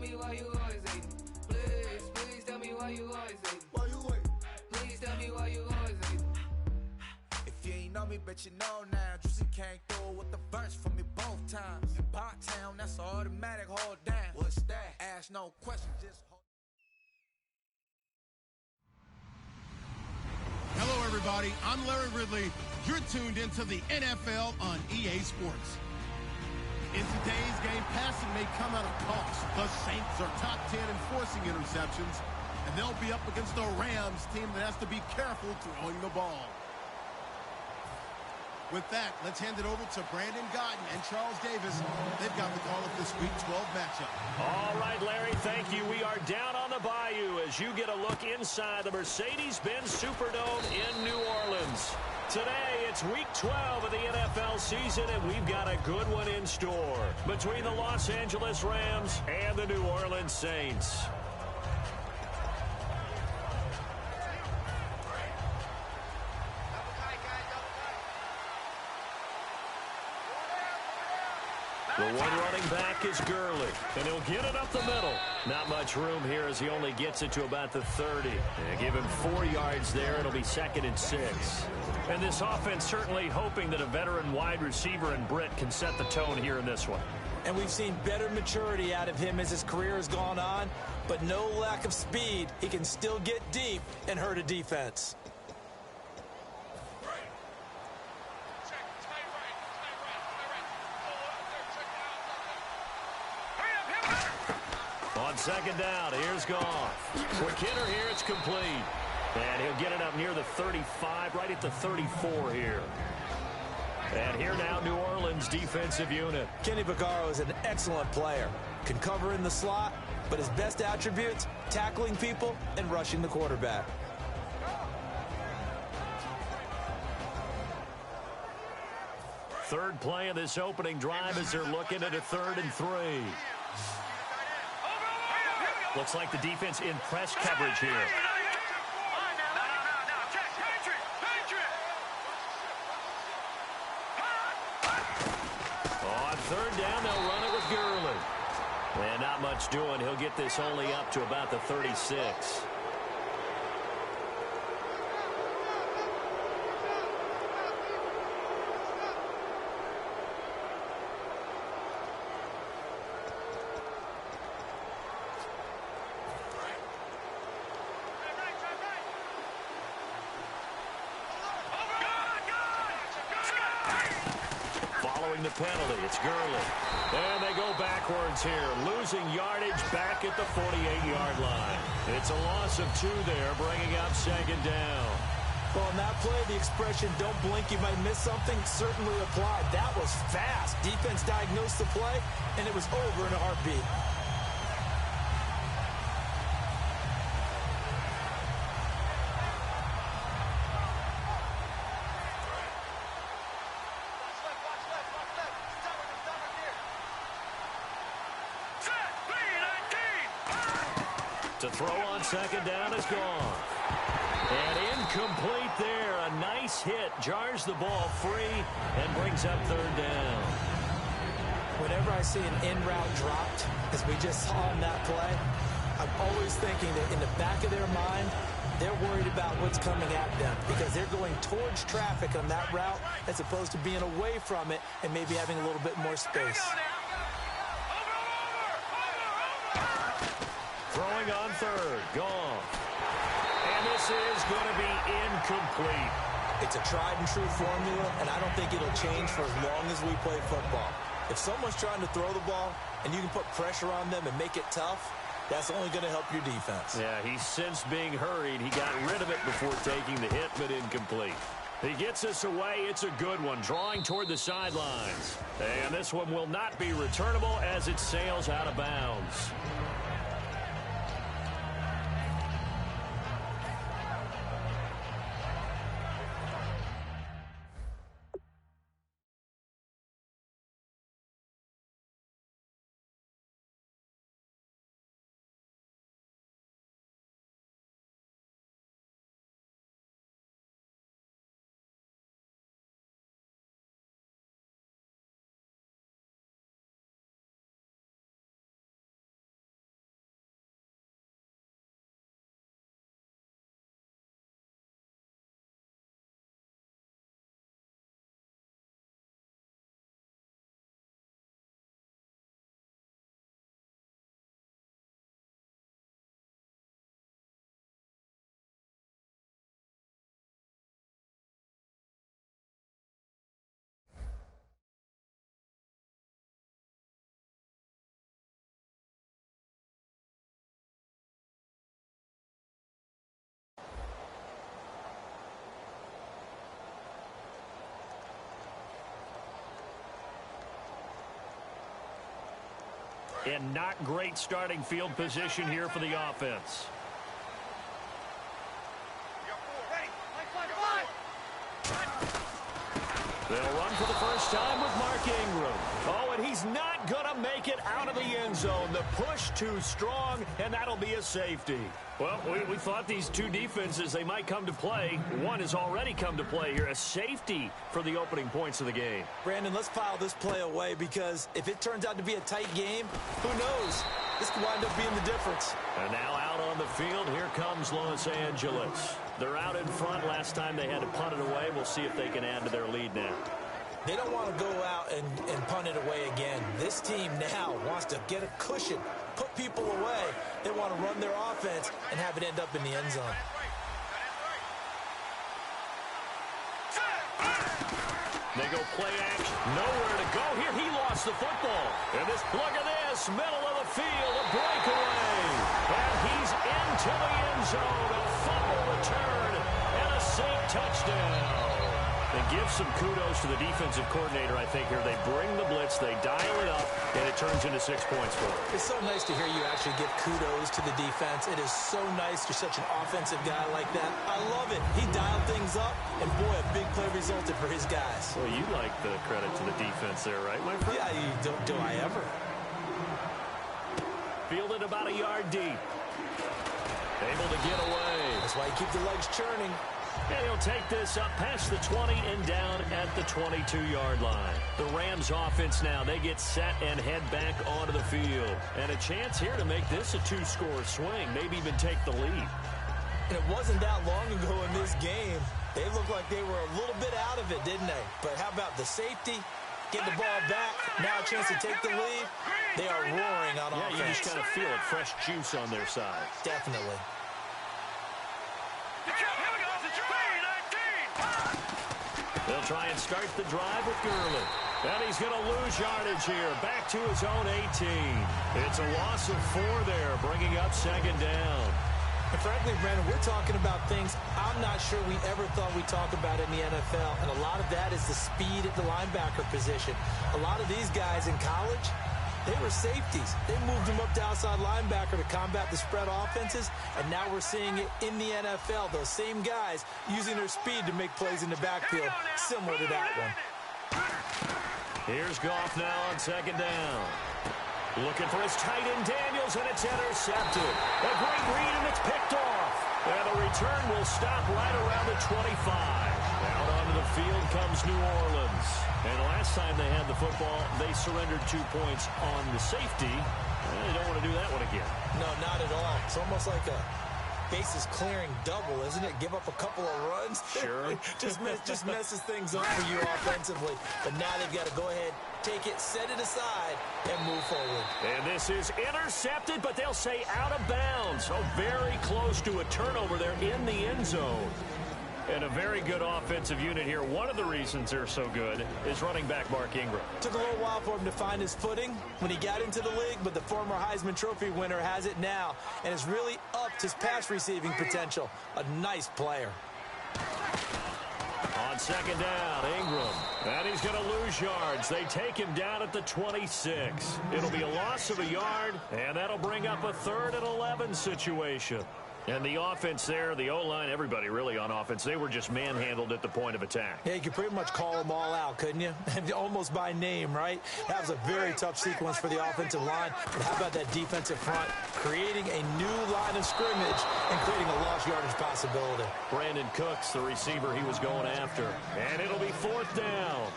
me why you always hating. Please tell me why you always hating. Why you wait? Please tell me why you always hating. If you ain't know me, bet you know now. Juicy came through with the verse for me both times. In Bachtown, that's an automatic hold down. What's that? Ask no questions, just hold. Hello, everybody. I'm Larry Ridley. You're tuned into the NFL on EA Sports. In today's game, passing may come at a cost. The Saints are top 10 in forcing interceptions, and they'll be up against a Rams team that has to be careful throwing the ball. With that, let's hand it over to Brandon Gotton and Charles Davis. They've got the call of this Week 12 matchup. All right, Larry, thank you. We are down on the bayou as you get a look inside the Mercedes-Benz Superdome in New Orleans. Today, it's Week 12 of the NFL season, and we've got a good one in store between the Los Angeles Rams and the New Orleans Saints. The one running back is Gurley, and he'll get it up the middle. Not much room here as he only gets it to about the 30. And give him 4 yards there. It'll be 2nd and 6. And this offense certainly hoping that a veteran wide receiver in Britt can set the tone here in this one. And we've seen better maturity out of him as his career has gone on, but no lack of speed. He can still get deep and hurt a defense. On 2nd down, here's Goff. Quick hitter here, it's complete. And he'll get it up near the 35, right at the 34 here. And here now, New Orleans defensive unit. Kenny Vaccaro is an excellent player. Can cover in the slot, but his best attributes, tackling people and rushing the quarterback. Third play of this opening drive as they're looking at a 3rd and 3. Looks like the defense in press coverage here. On 3rd down, they'll run it with Gurley. And not much doing. He'll get this only up to about the 36. The penalty, it's Gurley. And they go backwards here, losing yardage back at the 48-yard line. It's a loss of 2 there, bringing up 2nd down. Well, on that play, the expression, don't blink, you might miss something, certainly applied. That was fast. Defense diagnosed the play, and it was over in a heartbeat. To throw on 2nd down is gone. And incomplete there. A nice hit. Jars the ball free and brings up 3rd down. Whenever I see an in-route dropped, as we just saw in that play, I'm always thinking that in the back of their mind, they're worried about what's coming at them because they're going towards traffic on that route as opposed to being away from it and maybe having a little bit more space. Throwing on 3rd, gone. And this is going to be incomplete. It's a tried and true formula, and I don't think it'll change for as long as we play football. If someone's trying to throw the ball and you can put pressure on them and make it tough, that's only going to help your defense. Yeah, he sensed being hurried. He got rid of it before taking the hit, but incomplete. He gets us away. It's a good one, drawing toward the sidelines. And this one will not be returnable as it sails out of bounds. And not great starting field position here for the offense. They'll run for the first time with Mark Ingram. Oh, and he's not going to make it out of the end zone. The push too strong, and that'll be a safety. Well, we thought these two defenses, they might come to play. One has already come to play here. A safety for the opening points of the game. Brandon, let's file this play away because if it turns out to be a tight game, who knows? This could wind up being the difference. And now out on the field, here comes Los Angeles. They're out in front. Last time they had to punt it away. We'll see if they can add to their lead now. They don't want to go out and punt it away again. This team now wants to get a cushion, put people away. They want to run their offense and have it end up in the end zone. They go play action. Nowhere to go here. He lost the football. And look at this. Middle of the field. A breakaway. And he's into the end zone. A fumble return. And a safe touchdown. And give some kudos to the defensive coordinator, I think, here. They bring the blitz. They dial it up. And it turns into 6 points for them. It's so nice to hear you actually give kudos to the defense. It is so nice. You're such an offensive guy like that. I love it. He dialed things up. And, boy, a big play resulted for his guys. Well, you like the credit to the defense there, right, my friend? Yeah, do I ever? Fielded about a yard deep. Able to get away. That's why you keep the legs churning. And he'll take this up past the 20 and down at the 22-yard line. The Rams offense now, they get set and head back onto the field. And a chance here to make this a two-score swing, maybe even take the lead. And it wasn't that long ago in this game. They looked like they were a little bit out of it, didn't they? But how about the safety? Get the ball back. Now a chance to take the lead. They are roaring on offense. Yeah, you just kind of feel it. Fresh juice on their side. Definitely. They'll try and start the drive with Gurley. And he's going to lose yardage here. Back to his own 18. It's a loss of 4 there, bringing up second down. And frankly, Brandon, we're talking about things I'm not sure we ever thought we'd talk about in the NFL. And a lot of that is the speed at the linebacker position. A lot of these guys in college, they were safeties. They moved them up to outside linebacker to combat the spread offenses, and now we're seeing it in the NFL. Those same guys using their speed to make plays in the backfield, similar to that one. Here's Goff now on second down. Looking for his tight end Daniels, and it's intercepted. A great read, and it's picked off. And the return will stop right around the 25. Out onto the field comes New Orleans. And last time they had the football, they surrendered 2 points on the safety. They don't want to do that one again. No, not at all. It's almost like a bases clearing double, isn't it? Give up a couple of runs. Sure. just messes things up for you offensively. But now they've got to go ahead, take it, set it aside, and move forward. And this is intercepted, but they'll say out of bounds. So very close to a turnover there in the end zone. And a very good offensive unit here. One of the reasons they're so good is running back Mark Ingram. Took a little while for him to find his footing when he got into the league, but the former Heisman Trophy winner has it now and has really upped his pass receiving potential. A nice player. On second down, Ingram. And he's going to lose yards. They take him down at the 26. It'll be a loss of a yard, and that'll bring up a 3rd and 11 situation. And the offense there, the O-line, everybody really on offense, they were just manhandled at the point of attack. Yeah, you could pretty much call them all out, couldn't you? Almost by name, right? That was a very tough sequence for the offensive line. But how about that defensive front creating a new line of scrimmage and creating a lost yardage possibility? Brandon Cooks, the receiver he was going after. And it'll be 4th down.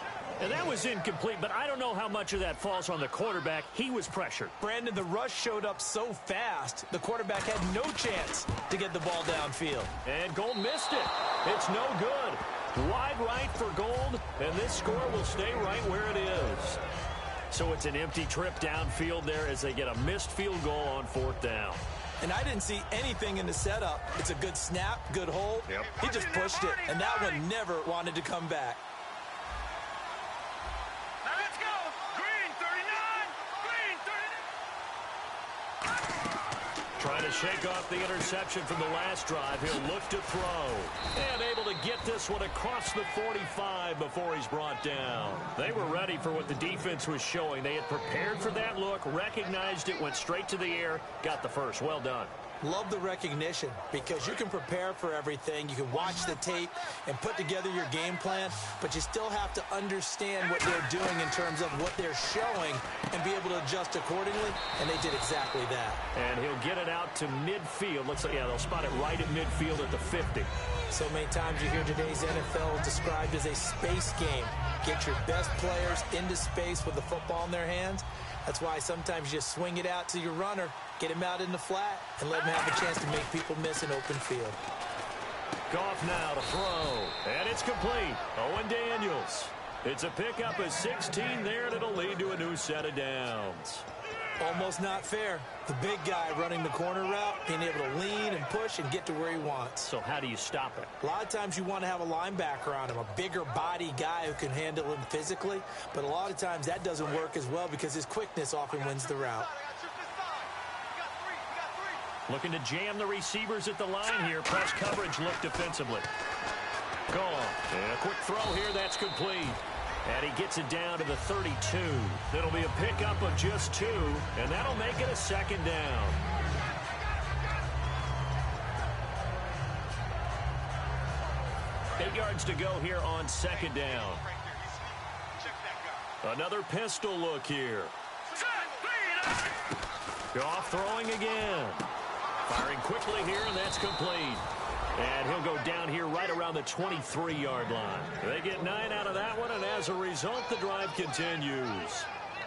And that was incomplete, but I don't know how much of that falls on the quarterback. He was pressured. Brandon, the rush showed up so fast, the quarterback had no chance to get the ball downfield. And Gold missed it. It's no good. Wide right for Gold, and this score will stay right where it is. So it's an empty trip downfield there as they get a missed field goal on 4th down. And I didn't see anything in the setup. It's a good snap, good hold. Yep. He just pushed it, and that one never wanted to come back. Trying to shake off the interception from the last drive. He'll look to throw. And able to get this one across the 45 before he's brought down. They were ready for what the defense was showing. They had prepared for that look, recognized it, went straight to the air, got the first. Well done. Love the recognition because you can prepare for everything. You can watch the tape and put together your game plan, but you still have to understand what they're doing in terms of what they're showing and be able to adjust accordingly, and they did exactly that. And he'll get it out to midfield. Looks like, yeah, they'll spot it right at midfield at the 50. So many times you hear today's NFL described as a space game. Get your best players into space with the football in their hands. That's why sometimes you just swing it out to your runner, get him out in the flat, and let him have a chance to make people miss an open field. Goff now to throw, and it's complete. Owen Daniels. It's a pickup of 16 there, and it'll lead to a new set of downs. Almost not fair. The big guy running the corner route, being able to lean and push and get to where he wants. So how do you stop it? A lot of times you want to have a linebacker on him, a bigger body guy who can handle him physically, but a lot of times that doesn't work as well because his quickness often wins the route. Looking to jam the receivers at the line here. Press coverage look defensively. Gone. And a quick throw here, that's complete. And he gets it down to the 32. It'll be a pickup of just 2, and that'll make it a second down. Eight yards to go here on second down. Another pistol look here. Goff throwing again. Firing quickly here, and that's complete. And he'll go down here right around the 23-yard line. They get 9 out of that one, and as a result, the drive continues.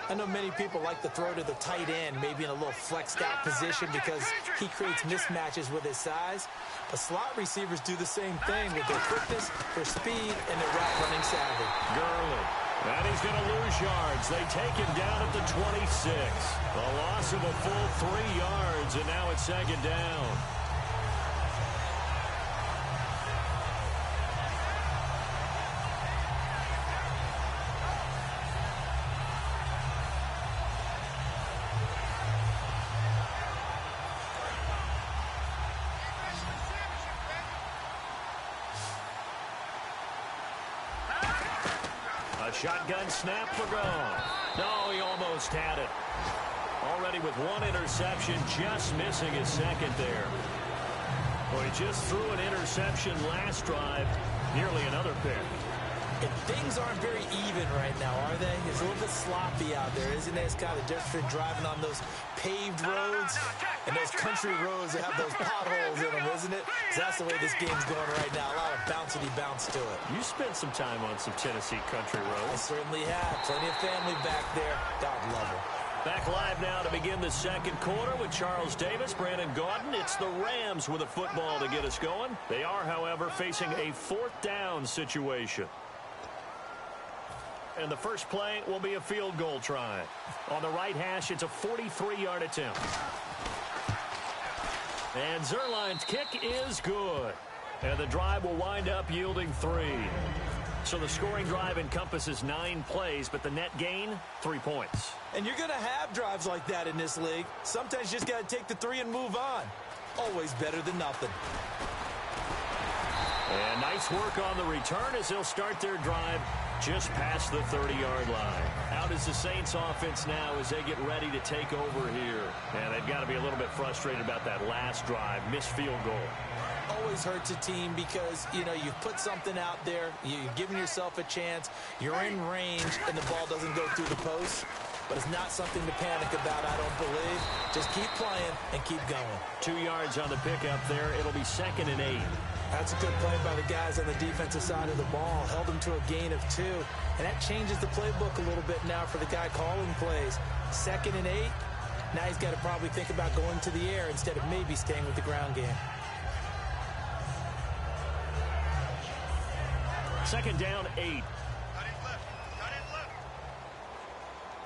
I know many people like to throw to the tight end, maybe in a little flexed out position because he creates mismatches with his size. But slot receivers do the same thing with their quickness, their speed, and their route running savvy. Gurley. And he's going to lose yards. They take him down at the 26. A loss of a full 3 yards, and now it's second down. A shotgun snap for Goff. No, he almost had it. Already with 1 interception, just missing his second there. Well, he just threw an interception last drive, nearly another pick. And things aren't very even right now, are they? It's a little bit sloppy out there, isn't it? It's kind of different from driving on those paved roads and those country roads that have those potholes in them, isn't it? So that's the way this game's going right now. A lot of bouncy bounce to it. You spent some time on some Tennessee country roads. I certainly have. Plenty of family back there. God love it. Back live now to begin the second quarter with Charles Davis, Brandon Gaudin. It's the Rams with a football to get us going. They are, however, facing a 4th down situation. And the first play will be a field goal try. On the right hash, it's a 43-yard attempt. And Zerline's kick is good. And the drive will wind up yielding 3. So the scoring drive encompasses 9 plays, but the net gain, 3 points. And you're going to have drives like that in this league. Sometimes you just got to take the 3 and move on. Always better than nothing. And nice work on the return as they'll start their drive just past the 30-yard line. Out is the Saints offense now as they get ready to take over here. And they've got to be a little bit frustrated about that last drive, missed field goal. Always hurts a team because, you know, you've put something out there, you've given yourself a chance, you're in range, and the ball doesn't go through the post. But it's not something to panic about, I don't believe. Just keep playing and keep going. 2 yards on the pickup there. It'll be 2nd and 8. That's a good play by the guys on the defensive side of the ball. Held them to a gain of 2. And that changes the playbook a little bit now for the guy calling plays. 2nd and 8. Now he's got to probably think about going to the air instead of maybe staying with the ground game. 2nd down, 8.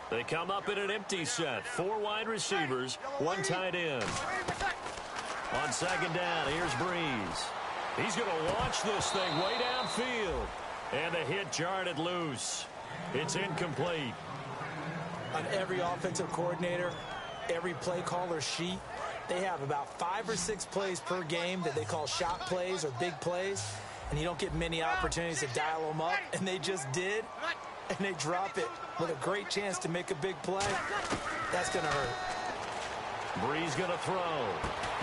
They come up in an empty set. 4 wide receivers, 1 tight end. On 2nd down, here's Breeze. He's going to launch this thing way downfield. And the hit jarred it loose. It's incomplete. On every offensive coordinator, every play caller sheet, They have about 5 or 6 plays per game that they call shot plays or big plays, and you don't get many opportunities to dial them up, and they just did, and they drop it with a great chance to make a big play. That's going to hurt. Bree's going to throw.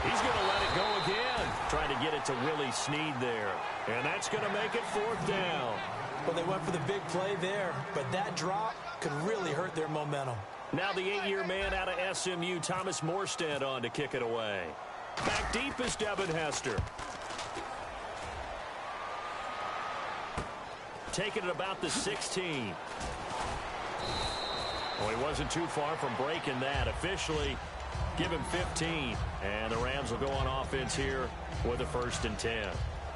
He's going to let it go again. Trying to get it to Willie Snead there. And that's going to make it 4th down. Well, they went for the big play there, but that drop could really hurt their momentum. Now the 8-year man out of SMU, Thomas Morstead, on to kick it away. Back deep is Devin Hester. Taking it about the 16. Well, he wasn't too far from breaking that. Officially, give him 15. And the Rams will go on offense here with a 1st and 10.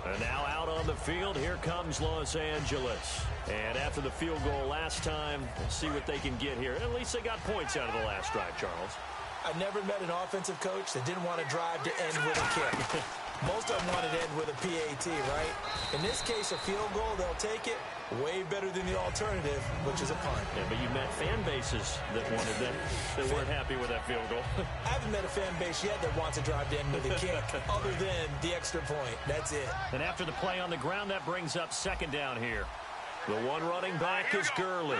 And now out on the field, here comes Los Angeles. And after the field goal last time, we'll see what they can get here. At least they got points out of the last drive, Charles. I never met an offensive coach that didn't want to drive to end with a kick. Most of them wanted to end with a PAT, right? In this case, a field goal, they'll take it. Way better than the alternative, which is a punt. Yeah, but you met fan bases that wanted that, that weren't happy with that field goal. I haven't met a fan base yet that wants to drive to end with a kick, other than the extra point. That's it. And after the play on the ground, that brings up 2nd down here. The one running back is Gurley.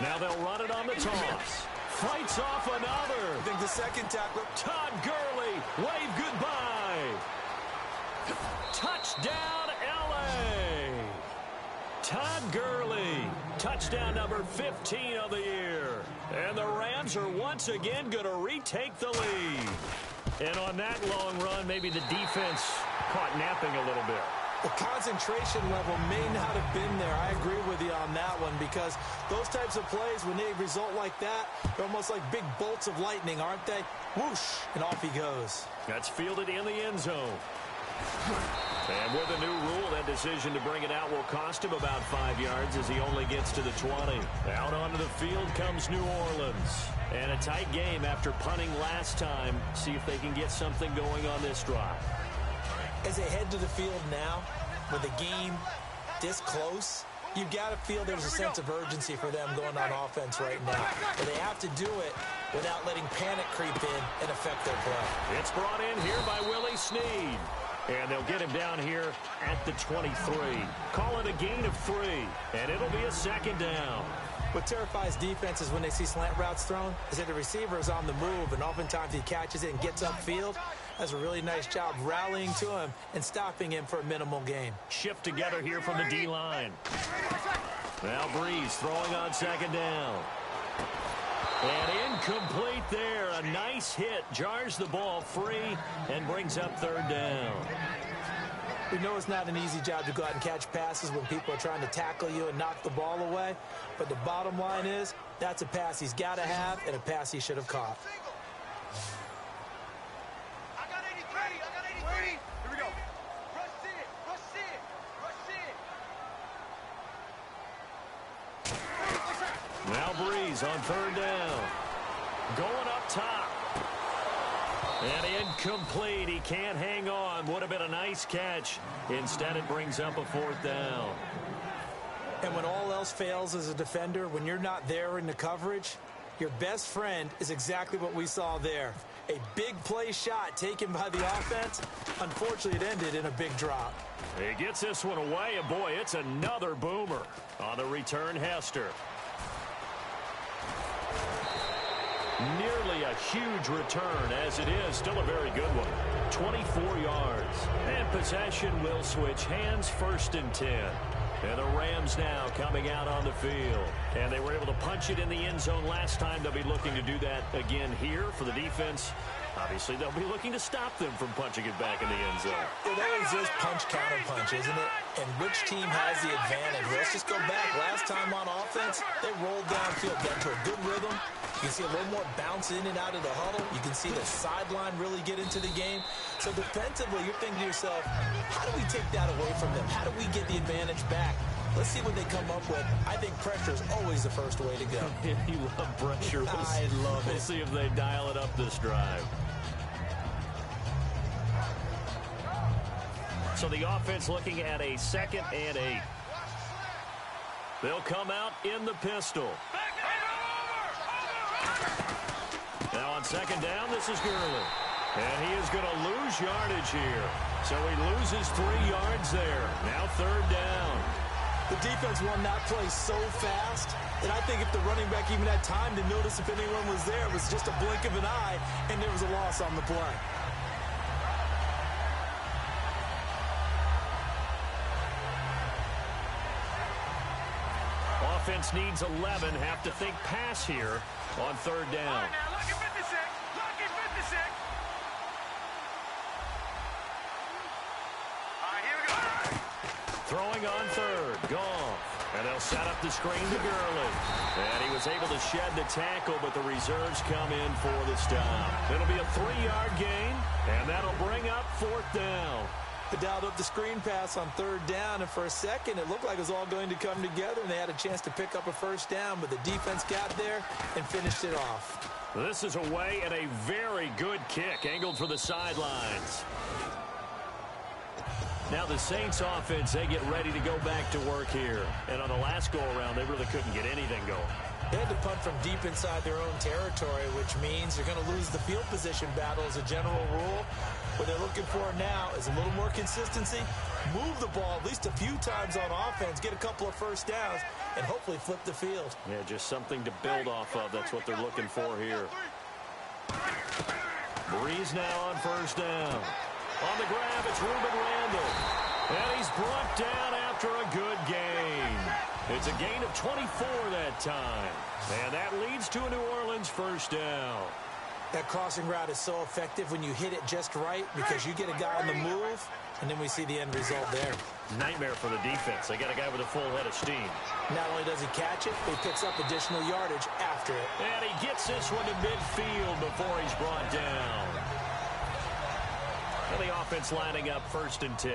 Now they'll run it on the toss. Fights off another. I think the second tackle. Todd Gurley, wave goodbye. Touchdown, L.A. Todd Gurley, touchdown number 15 of the year. And the Rams are once again going to retake the lead. And on that long run, maybe the defense caught napping a little bit. The concentration level may not have been there. I agree with you on that one, because those types of plays, when they result like that, they're almost like big bolts of lightning, aren't they? Whoosh, and off he goes. That's fielded in the end zone. And with a new rule, that decision to bring it out will cost him about 5 yards as he only gets to the 20. Out onto the field comes New Orleans. And a tight game after punting last time. See if they can get something going on this drive. As they head to the field now, with the game this close, you've got to feel there's a sense of urgency for them going on offense right now. But they have to do it without letting panic creep in and affect their play. It's brought in here by Willie Snead. And they'll get him down here at the 23. Call it a gain of 3. And it'll be a 2nd down. What terrifies defenses when they see slant routes thrown is that the receiver is on the move, and oftentimes he catches it and gets upfield. Does a really nice job rallying to him and stopping him for a minimal gain. Shift together here from the D-line. Now Breeze throwing on 2nd down. And incomplete there. A nice hit. Jars the ball free and brings up 3rd down. We know it's not an easy job to go out and catch passes when people are trying to tackle you and knock the ball away. But the bottom line is, that's a pass he's got to have and a pass he should have caught. Now Breeze on 3rd down. Going up top. And incomplete. He can't hang on. Would have been a nice catch. Instead, it brings up a 4th down. And when all else fails as a defender, when you're not there in the coverage, your best friend is exactly what we saw there. A big play shot taken by the offense. Unfortunately, it ended in a big drop. He gets this one away, and boy, it's another boomer. On the return, Hester. Nearly a huge return, as it is still a very good one. 24 yards. And possession will switch hands, 1st and 10. And the Rams now coming out on the field. And they were able to punch it in the end zone last time. They'll be looking to do that again here for the defense. Obviously, they'll be looking to stop them from punching it back in the end zone. It always is punch-counter-punch, isn't it? And which team has the advantage? Let's just go back. Last time on offense, they rolled downfield, got into a good rhythm. You can see a little more bounce in and out of the huddle. You can see the sideline really get into the game. So defensively, you're thinking to yourself, how do we take that away from them? How do we get the advantage back? Let's see what they come up with. I think pressure is always the first way to go. You love pressure. I love it. We'll see if they dial it up this drive. So the offense looking at a 2nd and 8. They'll come out in the pistol. Now on second down, this is Gurley. And he is going to lose yardage here. So he loses 3 yards there. Now third down. The defense won that play so fast that I think if the running back even had time to notice if anyone was there, it was just a blink of an eye, and there was a loss on the play. Offense needs 11. Have to think pass here on third down. Throwing on third. Goff. And they'll set up the screen to Gurley. And he was able to shed the tackle, but the reserves come in for the stop. It'll be a 3-yard gain, and that'll bring up fourth down. They dialed up the screen pass on third down, and for a second it looked like it was all going to come together, and they had a chance to pick up a first down, but the defense got there and finished it off. This is away and a very good kick, angled for the sidelines. Now the Saints offense, they get ready to go back to work here. And on the last go-around, they really couldn't get anything going. They had to punt from deep inside their own territory, which means they're going to lose the field position battle as a general rule. What they're looking for now is a little more consistency, move the ball at least a few times on offense, get a couple of first downs, and hopefully flip the field. Yeah, just something to build off of. That's what they're looking for here. Breeze now on first down. On the grab, it's Ruben Randle. And he's brought down after a good gain. It's a gain of 24 that time. And that leads to a New Orleans first down. That crossing route is so effective when you hit it just right because you get a guy on the move, and then we see the end result there. Nightmare for the defense. They got a guy with a full head of steam. Not only does he catch it, he picks up additional yardage after it. And he gets this one to midfield before he's brought down. And the offense lining up 1st and 10.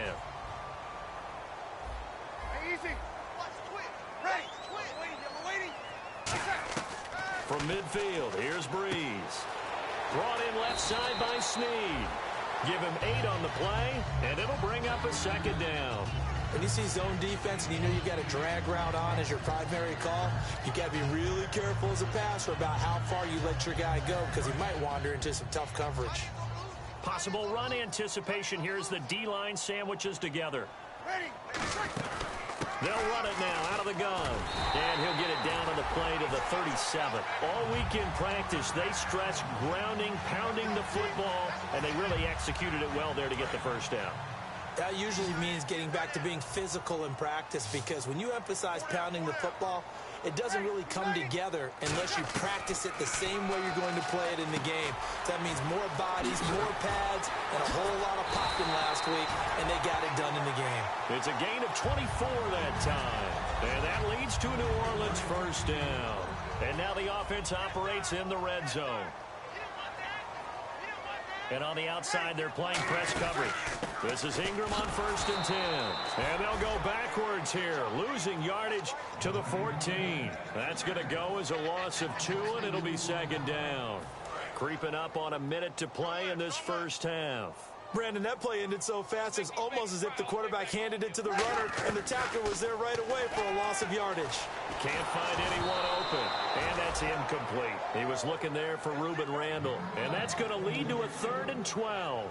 From midfield, here's Breeze. Brought in left side by Snead. Give him 8 on the play, and it'll bring up a second down. When you see zone defense and you know you've got a drag route on as your primary call, you've got to be really careful as a passer about how far you let your guy go because he might wander into some tough coverage. Possible run anticipation here as the D-line sandwiches together. They'll run it now out of the gun. And he'll get it down on the play to the 37. All week in practice, they stress grounding, pounding the football, and they really executed it well there to get the first down. That usually means getting back to being physical in practice because when you emphasize pounding the football, it doesn't really come together unless you practice it the same way you're going to play it in the game. That means more bodies, more pads, and a whole lot of popping last week, and they got it done in the game. It's a gain of 24 that time, and that leads to a New Orleans first down. And now the offense operates in the red zone. And on the outside, they're playing press coverage. This is Ingram on 1st and 10. And they'll go backwards here, losing yardage to the 14. That's going to go as a loss of 2, and it'll be second down. Creeping up on a minute to play in this first half. Brandon, that play ended so fast, it's almost as if the quarterback handed it to the runner, and the tackler was there right away for a loss of yardage. Can't find anyone open, and that's incomplete. He was looking there for Ruben Randle, and that's going to lead to a 3rd and 12.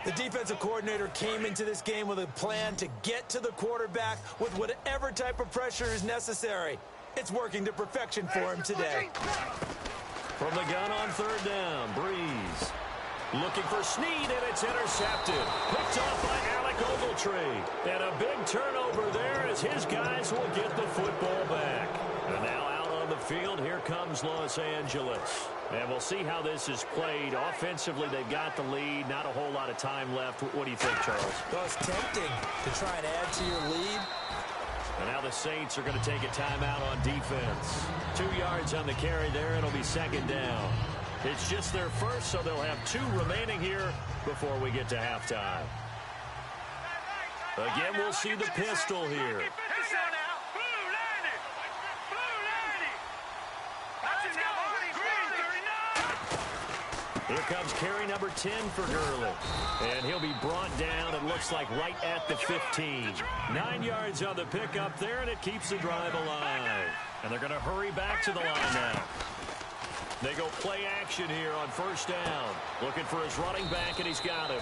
The defensive coordinator came into this game with a plan to get to the quarterback with whatever type of pressure is necessary. It's working to perfection for him today. From the gun on 3rd down, Breeze. Looking for Snead, and it's intercepted. Picked off by Alec Ogletree. And a big turnover there as his guys will get the football back. And now out on the field, here comes Los Angeles. And we'll see how this is played. Offensively, they've got the lead. Not a whole lot of time left. What do you think, Charles? Well, it's tempting to try and add to your lead. And now the Saints are going to take a timeout on defense. 2 yards on the carry there. It'll be second down. It's just their first, so they'll have 2 remaining here before we get to halftime. Again, we'll see the pistol here. Here comes carry number 10 for Gurley. And he'll be brought down, it looks like, right at the 15. 9 yards on the pickup there, and it keeps the drive alive. And they're going to hurry back to the line now. They go play action here on first down. Looking for his running back, and he's got him.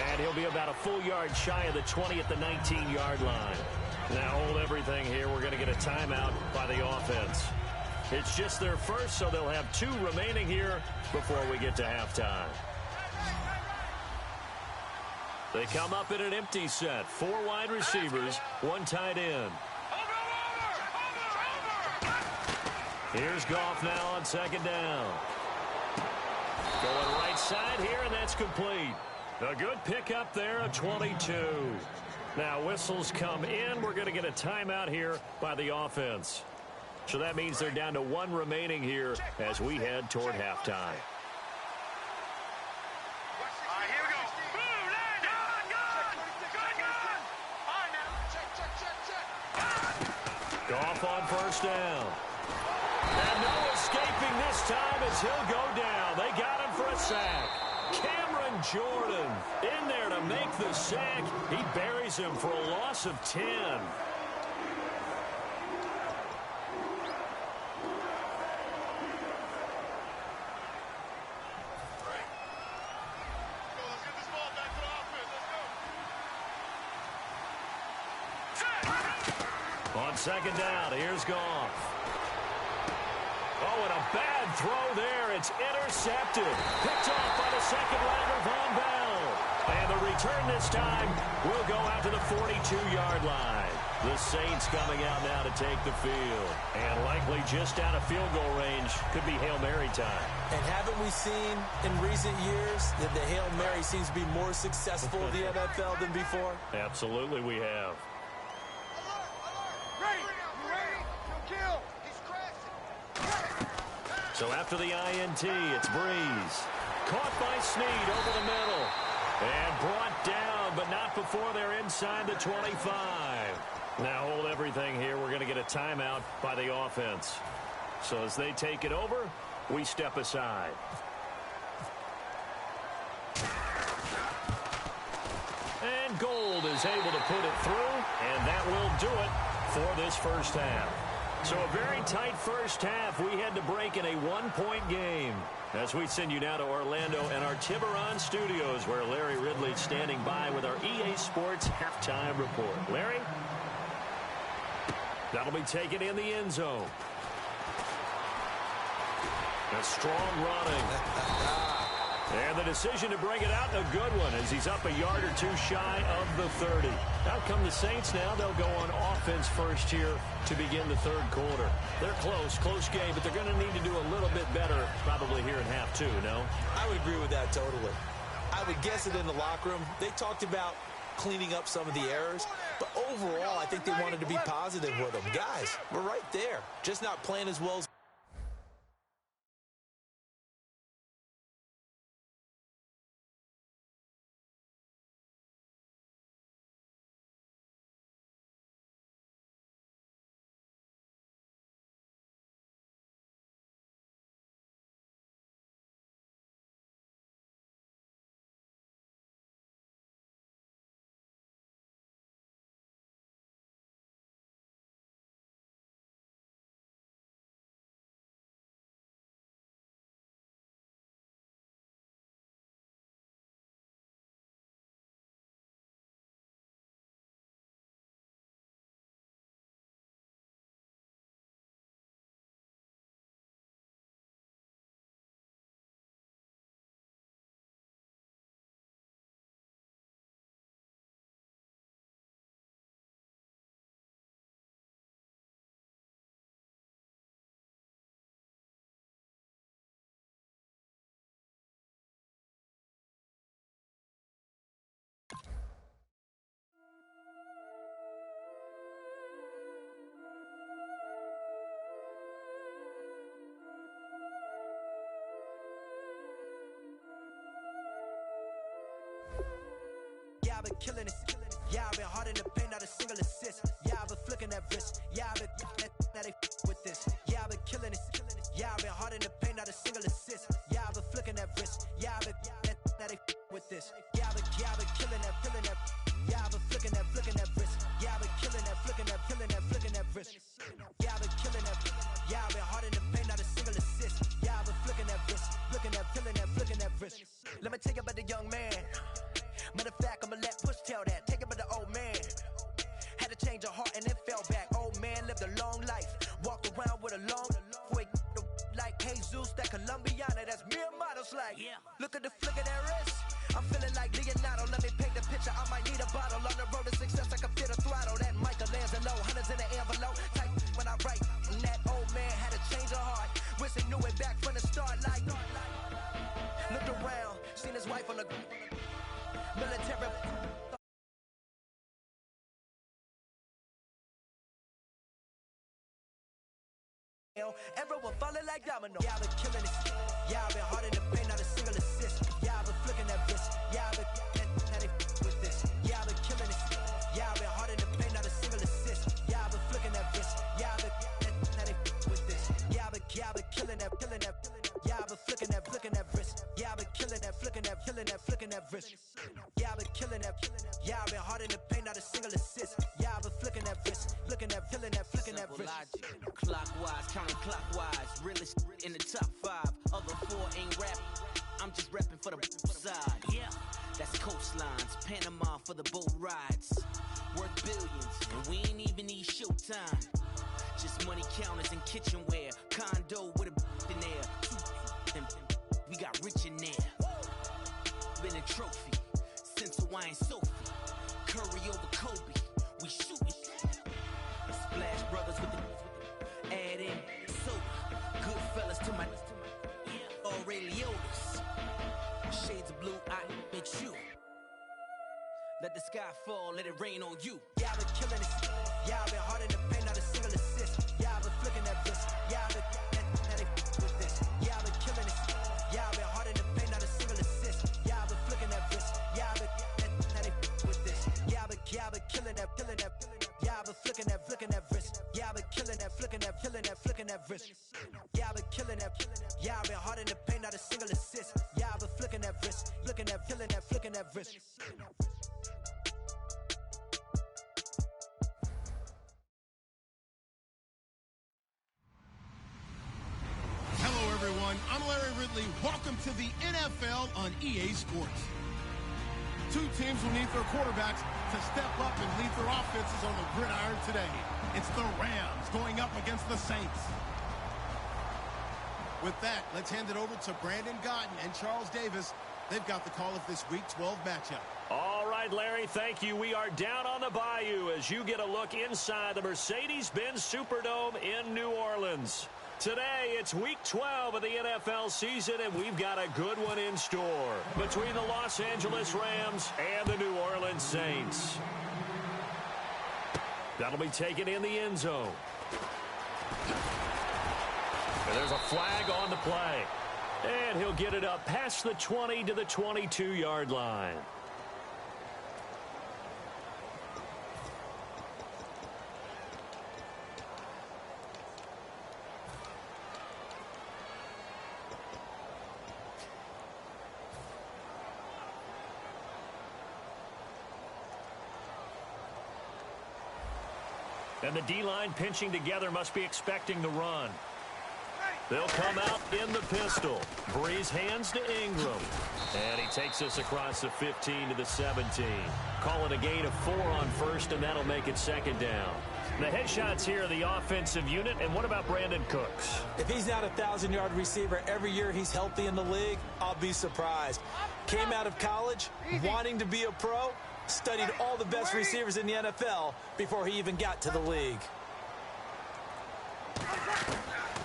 And he'll be about a full yard shy of the 20 at the 19-yard line. Now hold everything here. We're going to get a timeout by the offense. It's just their first, so they'll have 2 remaining here before we get to halftime. They come up in an empty set. 4 wide receivers, 1 tight end. Here's Goff now on second down. Going right side here, and that's complete. A good pickup there of 22. Now whistles come in. We're going to get a timeout here by the offense. So that means they're down to 1 remaining here as we head toward halftime. Here we go. Goff on first down. And no escaping this time as he'll go down. They got him for a sack. Cameron Jordan in there to make the sack. He buries him for a loss of 10. On second down, here's Goff. Oh, and a bad throw there. It's intercepted. Picked off by the second-rounder, Von Bell. And the return this time will go out to the 42-yard line. The Saints coming out now to take the field. And likely just out of field goal range. Could be Hail Mary time. And haven't we seen in recent years that the Hail Mary seems to be more successful in the NFL than before? Absolutely we have. So after the INT, it's Breeze. Caught by Snead over the middle. And brought down, but not before they're inside the 25. Now hold everything here. We're going to get a timeout by the offense. So as they take it over, we step aside. And Gold is able to put it through, and that will do it for this first half. So a very tight first half. We had to break in a 1-point game. As we send you now to Orlando and our Tiburon studios, where Larry Ridley's standing by with our EA Sports halftime report. Larry? That'll be taken in the end zone. A strong running. And the decision to bring it out, a good one, as he's up a yard or 2 shy of the 30. Out come the Saints now. They'll go on offense first here to begin the third quarter. They're close game, but they're going to need to do a little bit better probably here in half 2, no? I would agree with that totally. I would guess it in the locker room. They talked about cleaning up some of the errors, but overall, I think they wanted to be positive with them. Guys, we're right there, just not playing as well as I've been killing it. Yeah, I've been hard in the paint, not a single assist. Yeah, I've been flicking that wrist. Yeah, I've been now they with this. Yeah, I've been killing it. Yeah, I've been hard in the paint, not a single assist. Yeah, I've been flicking that wrist. Yeah, I've been now they with this. Yeah, I've been killing that. Yeah, I've been flicking that wrist. Yeah, I've been killing that, flicking that wrist. Yeah, I've been killing that. Yeah, I've been hard in the paint, not a single assist. Yeah, I've been flicking that wrist, flicking that wrist. Let me tell you about the young man. Matter of fact, I'ma let Push tell that. Take it about the old man. Had to change her heart and then fell back. Old man lived a long life. Walked around with a long way like Jesus, that Colombiana. That's mere models like. Look at the flick of that wrist. I'm feeling like Leonardo. Let me paint the picture. I might need a bottle. On the road to success, I can fit a throttle. That Michelangelo, hundreds in the envelope. Type when I write. And that old man had to change her heart. Wish he knew it back from the start. Like, looked around, seen his wife on the military. Everyone falling like domino. Yeah, I've been killing it. Yeah, I've been hard in the paint, not a single assist. Yeah, I've been flicking that wrist. Yeah, I've been now they with this. Yeah, I've been killing it. Yeah, I've been hard in the paint, not a single assist. Yeah, I've been flicking that wrist. Yeah, I've been now they with this. Yeah, I've been killing that. Yeah, I've been flicking that wrist. Yeah, I've been killing that, flicking that wrist. Yeah, I've been killing that. Yeah, I've been hard in the paint, not a single assist. Yeah, I've been flicking that wrist, flicking that wrist. Clockwise, counterclockwise, realest in the top 5. Other 4 ain't rap. I'm just rapping for the side. Yeah, that's coastlines, Panama for the boat rides. Worth billions, and we ain't even need showtime. Just money counters and kitchenware. Condo with a in there. We got rich in there. Been a trophy since Hawaiian Sophie. Curry over Kobe. We shooting. Splash Brothers with the add in soda. Good fellas to my Ray Liotta's. Shades of blue, I admit you. Let the sky fall, let it rain on you. Yeah, I've been killing it. Yeah, I've been hard in the paint, not a single assist. Yeah, I've been flicking that wrist. Yeah, I've been now they with this. Yeah, I've been killing it. Yeah, I've been hard in the paint, not a single assist. Yeah, I've been flicking that wrist. Yeah, I've been now they with this. Yeah, I've been killing that. Yeah, I've been flicking that wrist. Yeah, I've been killing that, flicking that wrist. Yeah, I've been killing that. Yeah, I've been hard in the paint, not a single assist. Yeah, I've been flicking that wrist, flicking that wrist. Hello, everyone. I'm Larry Ridley. Welcome to the NFL on EA Sports. 2 teams will need their quarterbacks to step up and lead their offenses on the gridiron today. It's the Rams going up against the Saints. With that, let's hand it over to Brandon Gotton and Charles Davis. They've got the call of this Week 12 matchup. All right, Larry, thank you. We are down on the Bayou as you get a look inside the Mercedes-Benz Superdome in New Orleans. Today, it's Week 12 of the NFL season, and we've got a good one in store between the Los Angeles Rams and the New Orleans Saints. That'll be taken in the end zone. And there's a flag on the play. And he'll get it up past the 20 to the 22-yard line. And the D-line pinching together must be expecting the run. They'll come out in the pistol. Breeze hands to Ingram. And he takes us across the 15 to the 17. Call it a gain of 4 on first, and that'll make it second down. The headshots here are the offensive unit. And what about Brandon Cooks? If he's not a 1,000-yard receiver every year he's healthy in the league, I'll be surprised. Came out of college wanting to be a pro, studied all the best receivers in the NFL before he even got to the league.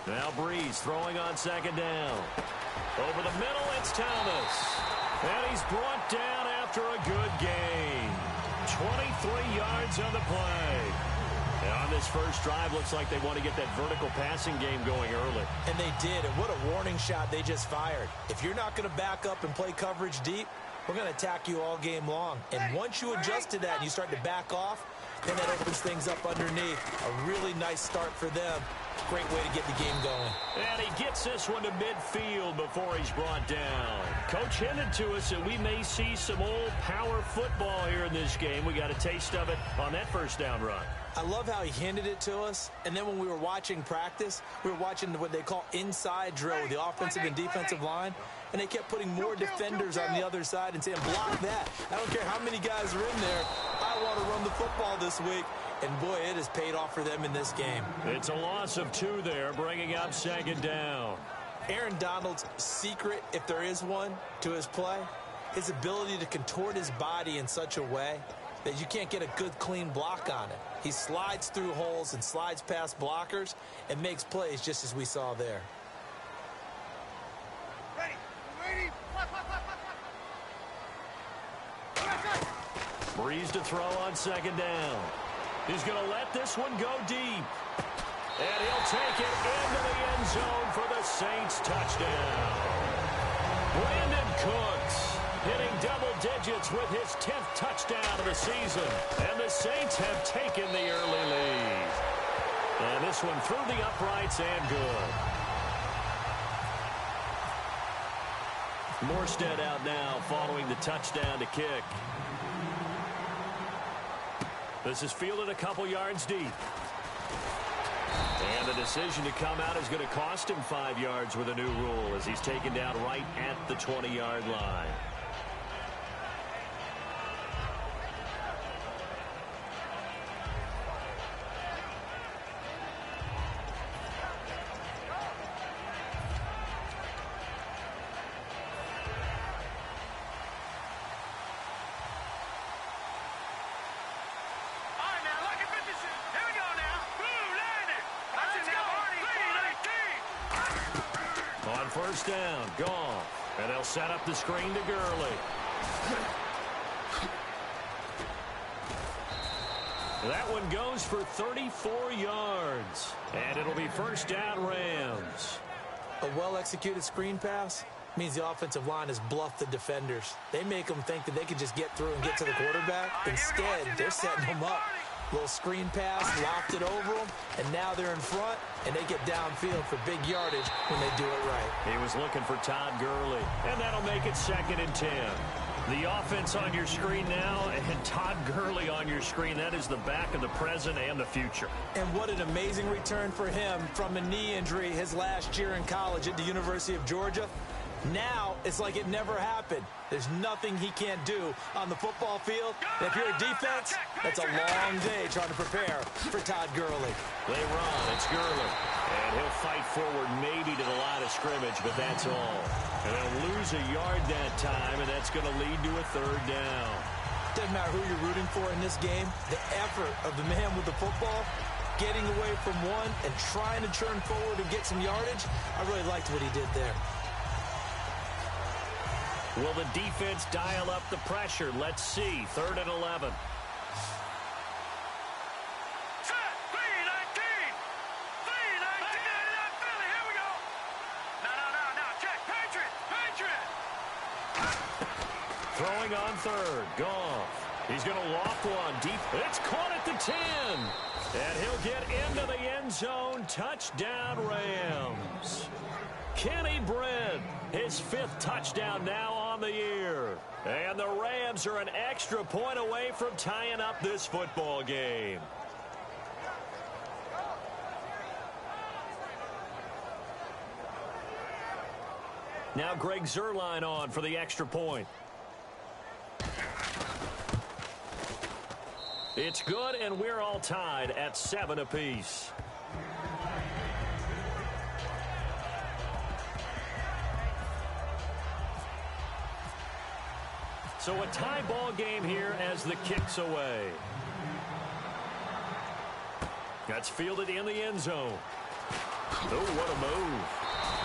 Now Breeze throwing on second down. Over the middle, it's Thomas. And he's brought down after a good gain. 23 yards on the play. And on this first drive, looks like they want to get that vertical passing game going early. And they did, and what a warning shot they just fired. If you're not going to back up and play coverage deep, we're going to attack you all game long. And once you adjust to that and you start to back off, then that opens things up underneath. A really nice start for them. Great way to get the game going. And he gets this one to midfield before he's brought down. Coach hinted to us that we may see some old power football here in this game. We got a taste of it on that first down run. I love how he hinted it to us. And then when we were watching practice, we were watching what they call inside drill with the offensive and defensive line. And they kept putting more defenders on the other side and saying, block that. I don't care how many guys are in there. I want to run the football this week. And, boy, it has paid off for them in this game. It's a loss of 2 there, bringing up second down. Aaron Donald's secret, if there is one, to his play, his ability to contort his body in such a way that you can't get a good, clean block on it. He slides through holes and slides past blockers and makes plays just as we saw there. Breeze to throw on second down. He's going to let this one go deep. And he'll take it into the end zone for the Saints touchdown. Brandon Cooks hitting double digits with his 10th touchdown of the season. And the Saints have taken the early lead. And this one through the uprights and good. Morstead out now following the touchdown to kick. This is fielded a couple yards deep. And the decision to come out is going to cost him 5 yards with a new rule as he's taken down right at the 20-yard line. First down, gone. And they'll set up the screen to Gurley. That one goes for 34 yards. And it'll be first down, Rams. A well-executed screen pass means the offensive line has bluffed the defenders. They make them think that they can just get through and get to the quarterback. Instead, they're setting them up. Little screen pass, lopped it over them, and now they're in front, and they get downfield for big yardage when they do it right. He was looking for Todd Gurley, and that'll make it 2nd and 10. The offense on your screen now, and Todd Gurley on your screen. That is the back of the present and the future. And what an amazing return for him from a knee injury his last year in college at the University of Georgia. Now, it's like it never happened. There's nothing he can't do on the football field. And if you're a defense, that's a long day trying to prepare for Todd Gurley. They run. It's Gurley. And he'll fight forward maybe to the line of scrimmage, but that's all. And they'll lose a yard that time, and that's going to lead to a 3rd down. Doesn't matter who you're rooting for in this game. The effort of the man with the football, getting away from one and trying to turn forward and get some yardage, I really liked what he did there. Will the defense dial up the pressure? Let's see. 3rd and 11. Throwing on 3rd. Goff. He's going to loft one deep. It's caught at the 10. And he'll get into the end zone. Touchdown, Rams. Kenny Brent, his 5th touchdown now on the year. And the Rams are an extra point away from tying up this football game. Now Greg Zuerlein on for the extra point. It's good, and we're all tied at 7 apiece. So a tie ball game here as the kick's away. That's fielded in the end zone. Oh, what a move.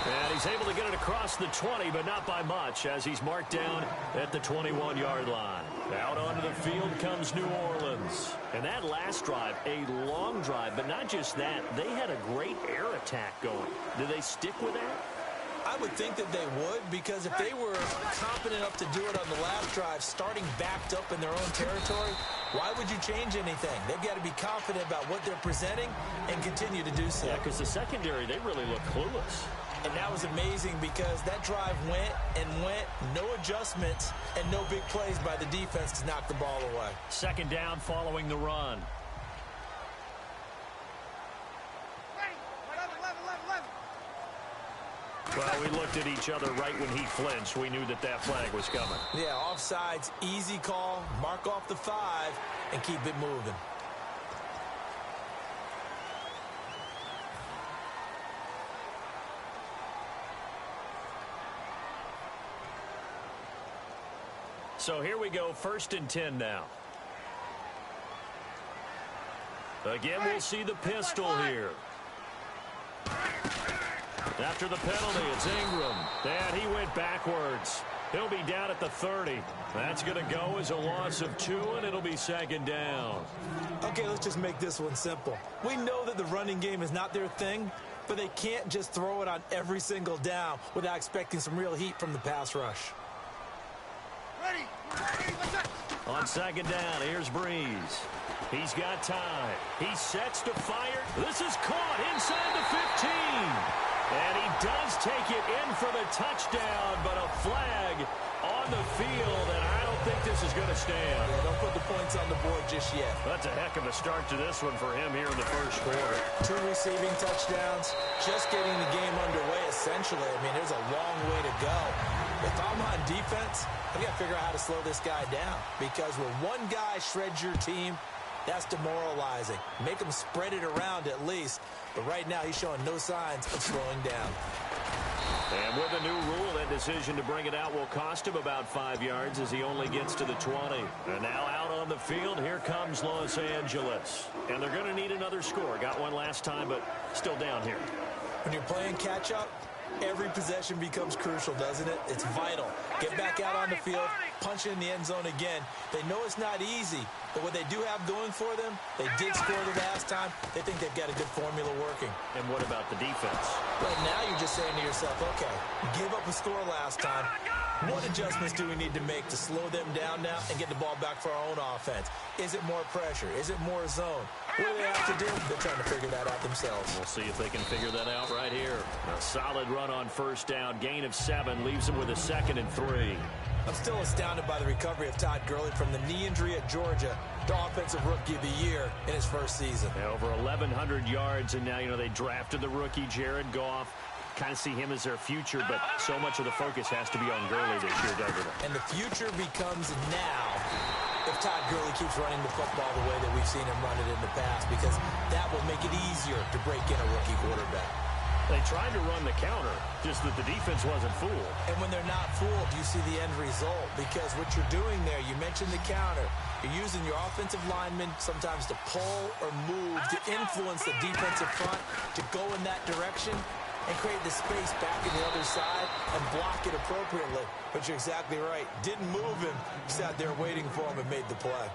And he's able to get it across the 20, but not by much, as he's marked down at the 21-yard line. Out onto the field comes New Orleans. And that last drive, a long drive, but not just that. They had a great air attack going. Do they stick with that? I would think that they would, because if they were confident enough to do it on the last drive, starting backed up in their own territory, why would you change anything? They've got to be confident about what they're presenting and continue to do so. Yeah, because the secondary, they really look clueless. And that was amazing because that drive went and went, no adjustments, and no big plays by the defense to knock the ball away. Second down following the run. Well, we looked at each other right when he flinched. We knew that that flag was coming. Yeah, offsides, easy call, mark off the 5, and keep it moving. So here we go, 1st and 10 now. Again, we'll see the pistol here. After the penalty, it's Ingram. And he went backwards. He'll be down at the 30. That's going to go as a loss of 2, and it'll be 2nd down. Okay, let's just make this one simple. We know that the running game is not their thing, but they can't just throw it on every single down without expecting some real heat from the pass rush. Ready. On 2nd down, here's Breeze. He's got time. He sets to fire. This is caught inside the 15. And he does take it in for the touchdown, but a flag on the field, and I don't think this is going to stand. Yeah, don't put the points on the board just yet. That's a heck of a start to this one for him here in the first quarter. 2 receiving touchdowns, just getting the game underway, essentially. I mean, there's a long way to go. If I'm on defense, I've got to figure out how to slow this guy down, because when one guy shreds your team, that's demoralizing. Make him spread it around at least. But right now, he's showing no signs of slowing down. And with a new rule, that decision to bring it out will cost him about 5 yards as he only gets to the 20. And now out on the field, here comes Los Angeles. And they're going to need another score. Got one last time, but still down here. When you're playing catch-up, every possession becomes crucial, doesn't it? It's vital. Get back out on the field, punch it in the end zone again. They know it's not easy, but what they do have going for them, they did score the last time. They think they've got a good formula working. And what about the defense? Well, now you're just saying to yourself, okay, give up a score last time. What adjustments do we need to make to slow them down now and get the ball back for our own offense? Is it more pressure? Is it more zone? What do they have to do? They're trying to figure that out themselves. We'll see if they can figure that out right here. A solid run on 1st down. Gain of 7 leaves them with a 2nd and 3. I'm still astounded by the recovery of Todd Gurley from the knee injury at Georgia, the Offensive Rookie of the Year in his first season. Yeah, over 1,100 yards, and now, they drafted the rookie, Jared Goff. Kind of see him as their future, but so much of the focus has to be on Gurley this year, doesn't it? And the future becomes now if Todd Gurley keeps running the football the way that we've seen him run it in the past, because that will make it easier to break in a rookie quarterback. They tried to run the counter, just that the defense wasn't fooled. And when they're not fooled, you see the end result, because what you're doing there, you mentioned the counter. You're using your offensive linemen sometimes to pull or move, to influence the defensive front, to go in that direction and create the space back in the other side and block it appropriately. But you're exactly right. Didn't move him. Sat there waiting for him and made the play.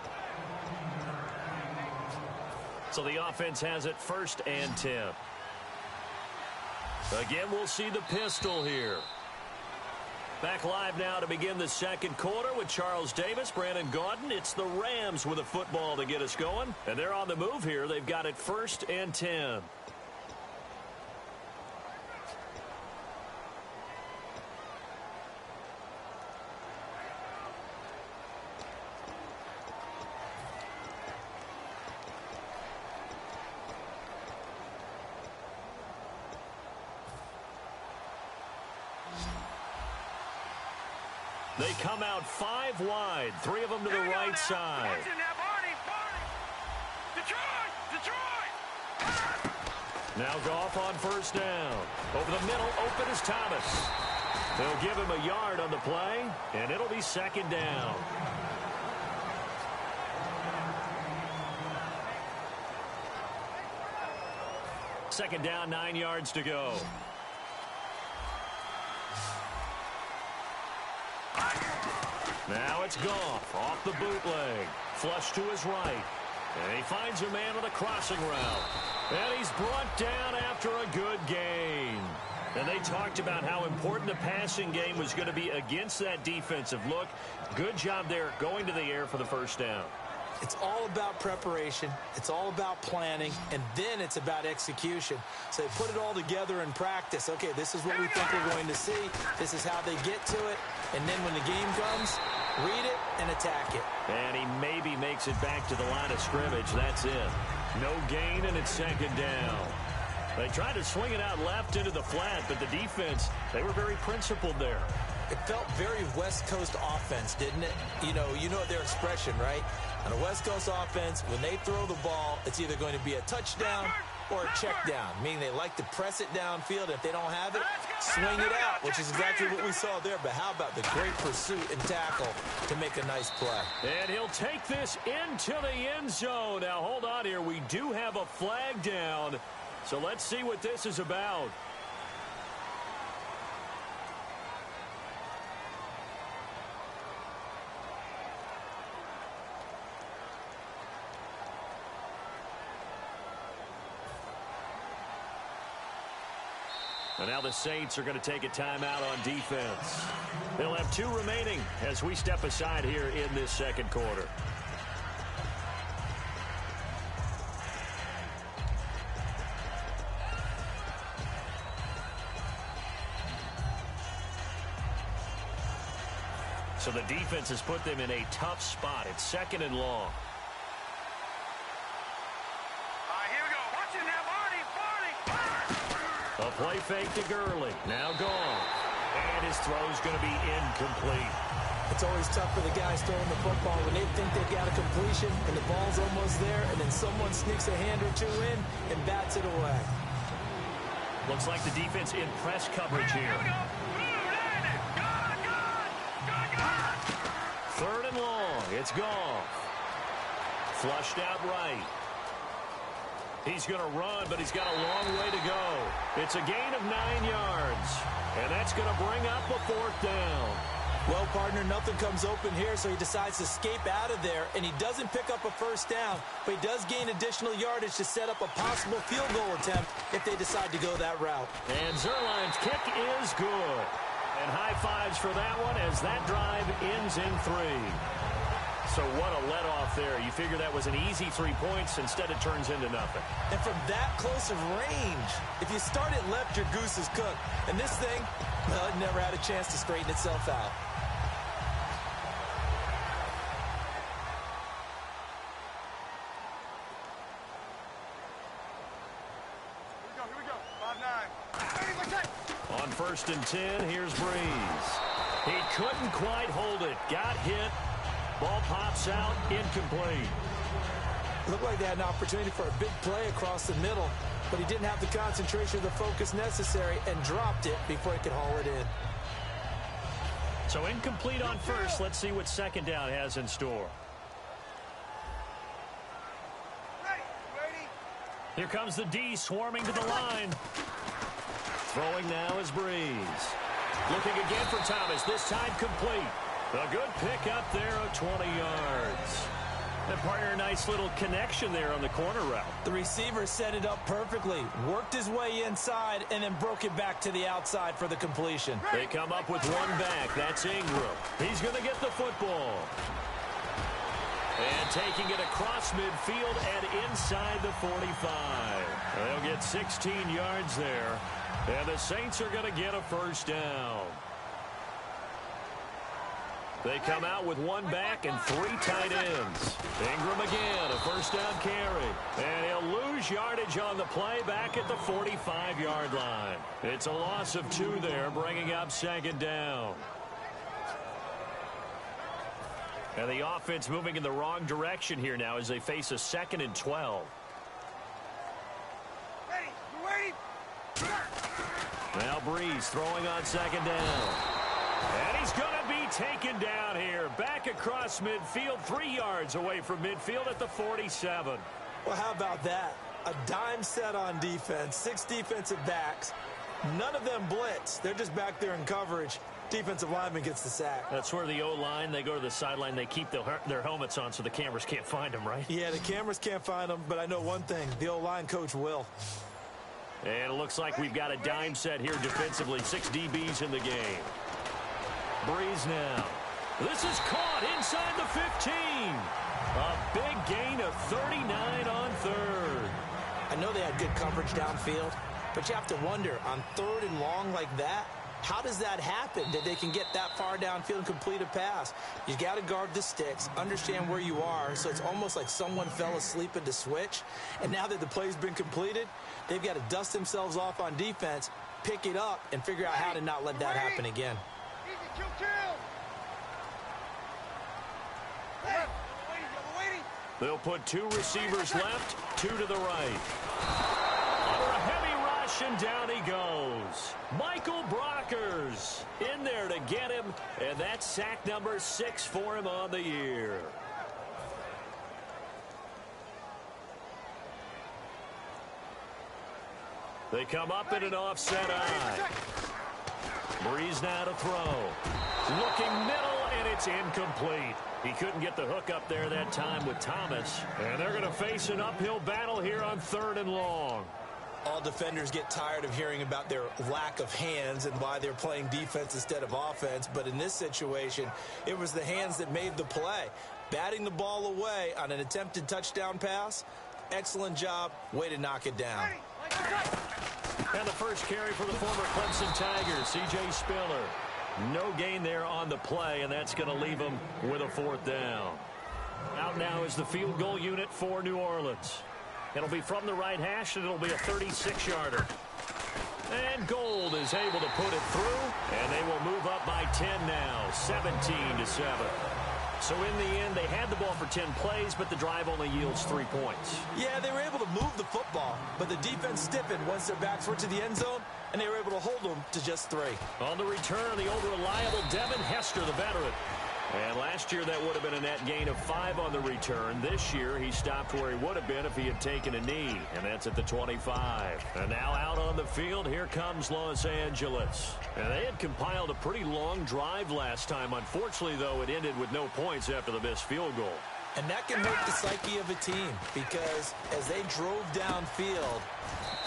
So the offense has it 1st and 10. Again, we'll see the pistol here. Back live now to begin the 2nd quarter with Charles Davis, Brandon Gaudin. It's the Rams with a football to get us going. And they're on the move here. They've got it 1st and 10. They come out 5 wide, 3 of them to the right side. Now Goff on 1st down. Over the middle, open is Thomas. They'll give him a yard on the play, and it'll be 2nd down. Second down, 9 yards to go. Now it's Goff off the bootleg. Flush to his right. And he finds a man on a crossing route. And he's brought down after a good gain. And they talked about how important the passing game was going to be against that defensive look. Good job there going to the air for the first down. It's all about preparation. It's all about planning. And then it's about execution. So they put it all together in practice. Okay, this is what we think we're going to see. This is how they get to it. And then when the game comes, read it and attack it. And he maybe makes it back to the line of scrimmage. That's it. No gain, and it's second down. They tried to swing it out left into the flat, but the defense, they were very principled there. It felt very West Coast offense, didn't it? You know their expression, right? On a West Coast offense, when they throw the ball, it's either going to be a touchdown or a check down, meaning they like to press it downfield. If they don't have it, swing it out, which is exactly what we saw there. But how about the great pursuit and tackle to make a nice play? And he'll take this into the end zone. Now, hold on here. We do have a flag down, so let's see what this is about. And now the Saints are going to take a timeout on defense. They'll have 2 remaining as we step aside here in this second quarter. So the defense has put them in a tough spot. It's second and long. A play fake to Gurley. Now gone. And his throw's going to be incomplete. It's always tough for the guys throwing the football when they think they've got a completion and the ball's almost there, and then someone sneaks a hand or two in and bats it away. Looks like the defense in press coverage here. Third and long. It's gone. Flushed out right. He's going to run, but he's got a long way to go. It's a gain of 9 yards, and that's going to bring up a 4th down. Well, partner, nothing comes open here, so he decides to escape out of there, and he doesn't pick up a first down, but he does gain additional yardage to set up a possible field goal attempt if they decide to go that route. And Zerline's kick is good. And high fives for that one as that drive ends in 3. So what a let-off there. You figure that was an easy 3 points. Instead, it turns into nothing. And from that close of range, if you start it left, your goose is cooked. And this thing, well, it never had a chance to straighten itself out. Here we go. 5-9. On 1st and 10, here's Breeze. He couldn't quite hold it. Got hit. Ball pops out, incomplete. Looked like they had an opportunity for a big play across the middle, but he didn't have the concentration or the focus necessary and dropped it before he could haul it in. So incomplete on 1st. Let's see what 2nd down has in store. Here comes the D swarming to the line. Throwing now is Breeze. Looking again for Thomas, this time complete. A good pick up there of 20 yards. And partner, a nice little connection there on the corner route. The receiver set it up perfectly, worked his way inside, and then broke it back to the outside for the completion. They come up with one back. That's Ingram. He's going to get the football. And taking it across midfield and inside the 45. They'll get 16 yards there. And the Saints are going to get a first down. They come out with one back and 3 tight ends. Ingram again, a first down carry. And he'll lose yardage on the play back at the 45-yard line. It's a loss of 2 there, bringing up 2nd down. And the offense moving in the wrong direction here now as they face a 2nd and 12. Now Breeze throwing on 2nd down. And he's going to be taken down here. Back across midfield, 3 yards away from midfield at the 47. Well, how about that? A dime set on defense, 6 defensive backs. None of them blitz. They're just back there in coverage. Defensive lineman gets the sack. That's where the O-line, they go to the sideline, they keep their helmets on so the cameras can't find them, right? Yeah, the cameras can't find them, but I know one thing. The O-line coach will. And it looks like we've got a dime set here defensively. 6 DBs in the game. Breeze now. This is caught inside the 15. A big gain of 39 on third. I know they had good coverage downfield, but you have to wonder, on 3rd and long like that, how does that happen that they can get that far downfield and complete a pass? You got to guard the sticks, understand where you are, so it's almost like someone fell asleep at the switch, and now that the play's been completed, they've got to dust themselves off on defense, pick it up, and figure out how to not let that happen again. Easy, kill. They'll put 2 receivers left, 2 to the right. Under a heavy rush, and down he goes. Michael Brockers in there to get him, and that's sack number 6 for him on the year. They come up in an offset eye. Breeze now to throw. Looking middle, and it's incomplete. He couldn't get the hook up there that time with Thomas. And they're going to face an uphill battle here on 3rd and long. All defenders get tired of hearing about their lack of hands and why they're playing defense instead of offense. But in this situation, it was the hands that made the play. Batting the ball away on an attempted touchdown pass. Excellent job. Way to knock it down. And the first carry for the former Clemson Tigers, C.J. Spiller. No gain there on the play, and that's going to leave them with a 4th down. Out now is the field goal unit for New Orleans. It'll be from the right hash, and it'll be a 36-yarder. And Gold is able to put it through, and they will move up by 10 now, 17-7. So in the end, they had the ball for 10 plays, but the drive only yields 3 points. Yeah, they were able to move the football, but the defense stiffened once their backs were to the end zone, and they were able to hold them to just 3. On the return, the old reliable Devin Hester, the veteran. And last year, that would have been a net gain of 5 on the return. This year, he stopped where he would have been if he had taken a knee, and that's at the 25. And now out on the field, here comes Los Angeles. And they had compiled a pretty long drive last time. Unfortunately, though, it ended with no points after the missed field goal. And that can hurt the psyche of a team, because as they drove downfield,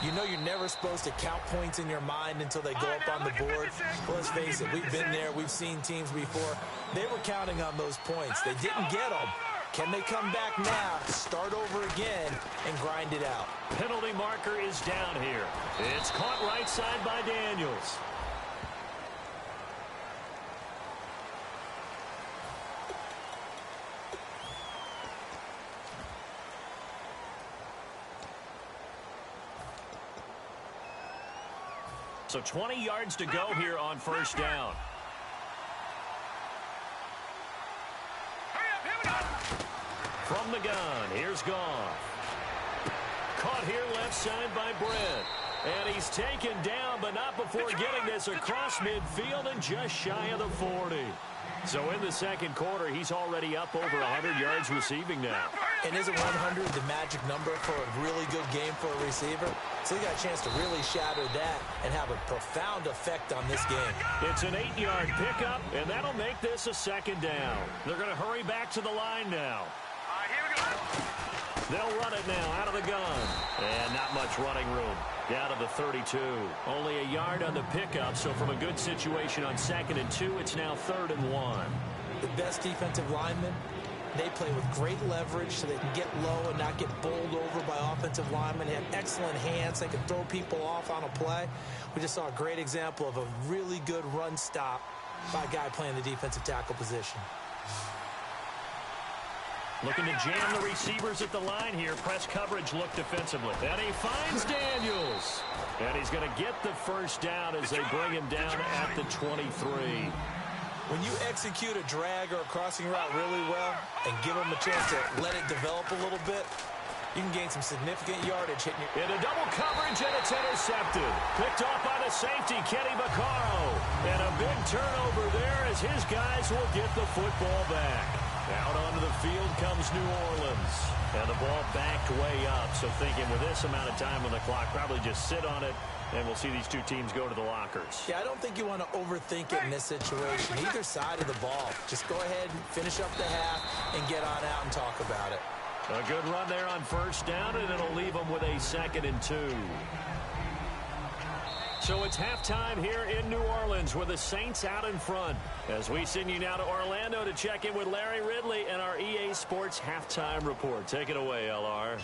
you know you're never supposed to count points in your mind until they go up on the board. Well, let's face it, we've been there. We've seen teams before. They were counting on those points. They didn't get them. Can they come back now, start over again, and grind it out? Penalty marker is down here. It's caught right side by Daniels. So 20 yards to go here on 1st down. From the gun, here's Goff. Caught here left side by Brent. And he's taken down, but not before getting this across midfield and just shy of the 40. So in the 2nd quarter, he's already up over 100 yards receiving now. And isn't 100 the magic number for a really good game for a receiver? So he got a chance to really shatter that and have a profound effect on this game. It's an 8-yard pickup, and that'll make this a 2nd down. They're going to hurry back to the line now. Here we go. They'll run it now out of the gun. And not much running room. Down to the 32. Only a yard on the pickup, so from a good situation on 2nd and 2, it's now 3rd and 1. The best defensive linemen, they play with great leverage so they can get low and not get bowled over by offensive linemen. They have excellent hands. They can throw people off on a play. We just saw a great example of a really good run stop by a guy playing the defensive tackle position. Looking to jam the receivers at the line here. Press coverage look defensively. And he finds Daniels. And he's going to get the 1st down as they bring him down at the 23. When you execute a drag or a crossing route really well and give them a chance to let it develop a little bit, you can gain some significant yardage hitting you. In a double coverage, and it's intercepted. Picked off by the safety, Kenny Vaccaro. And a big turnover there as his guys will get the football back. Out onto the field comes New Orleans. And the ball backed way up. So thinking with this amount of time on the clock, probably just sit on it, and we'll see these two teams go to the lockers. Yeah, I don't think you want to overthink it in this situation. Either side of the ball. Just go ahead and finish up the half and get on out and talk about it. A good run there on 1st down, and it'll leave them with a 2nd and 2. So it's halftime here in New Orleans with the Saints out in front. As we send you now to Orlando to check in with Larry Ridley and our EA Sports Halftime Report. Take it away, LR.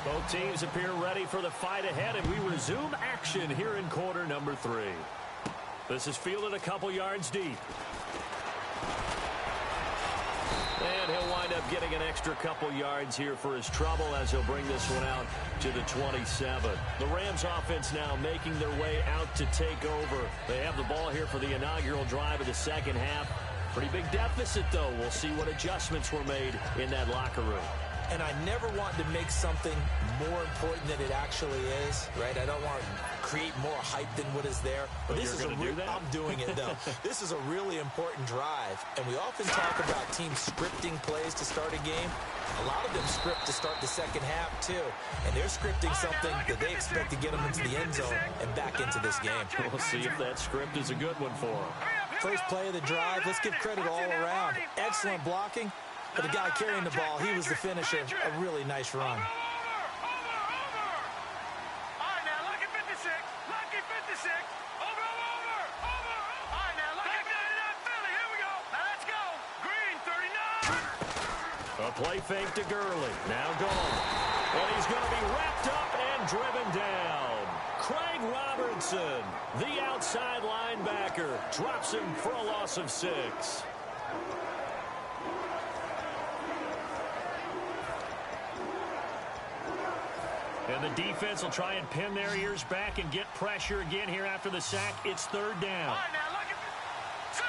Both teams appear ready for the fight ahead, and we resume action here in quarter number 3. This is fielded a couple yards deep. And he'll wind up getting an extra couple yards here for his trouble as he'll bring this one out to the 27. The Rams offense now making their way out to take over. They have the ball here for the inaugural drive of the second half. Pretty big deficit, though. We'll see what adjustments were made in that locker room. And I never want to make something more important than it actually is, right? I don't want to create more hype than what is there. But this is I'm doing it, though. This is a really important drive. And we often talk about teams scripting plays to start a game. A lot of them script to start the second half, too. And they're scripting something that they expect to get them into the end zone and back into this game. We'll see if that script is a good one for them. First play of the drive, let's give credit all around. Excellent blocking. But the guy carrying the ball, he was the finisher. A really nice run. All right, now, lucky 56. Lucky 56. Over. All right, now, lucky 39. Philly, here we go. Now, let's go. Green, 39. A play fake to Gurley. Now gone. And he's going to be wrapped up and driven down. Craig Robertson, the outside linebacker, drops him for a loss of 6. And the defense will try and pin their ears back and get pressure again here after the sack. It's third down. All right, now, lucky set.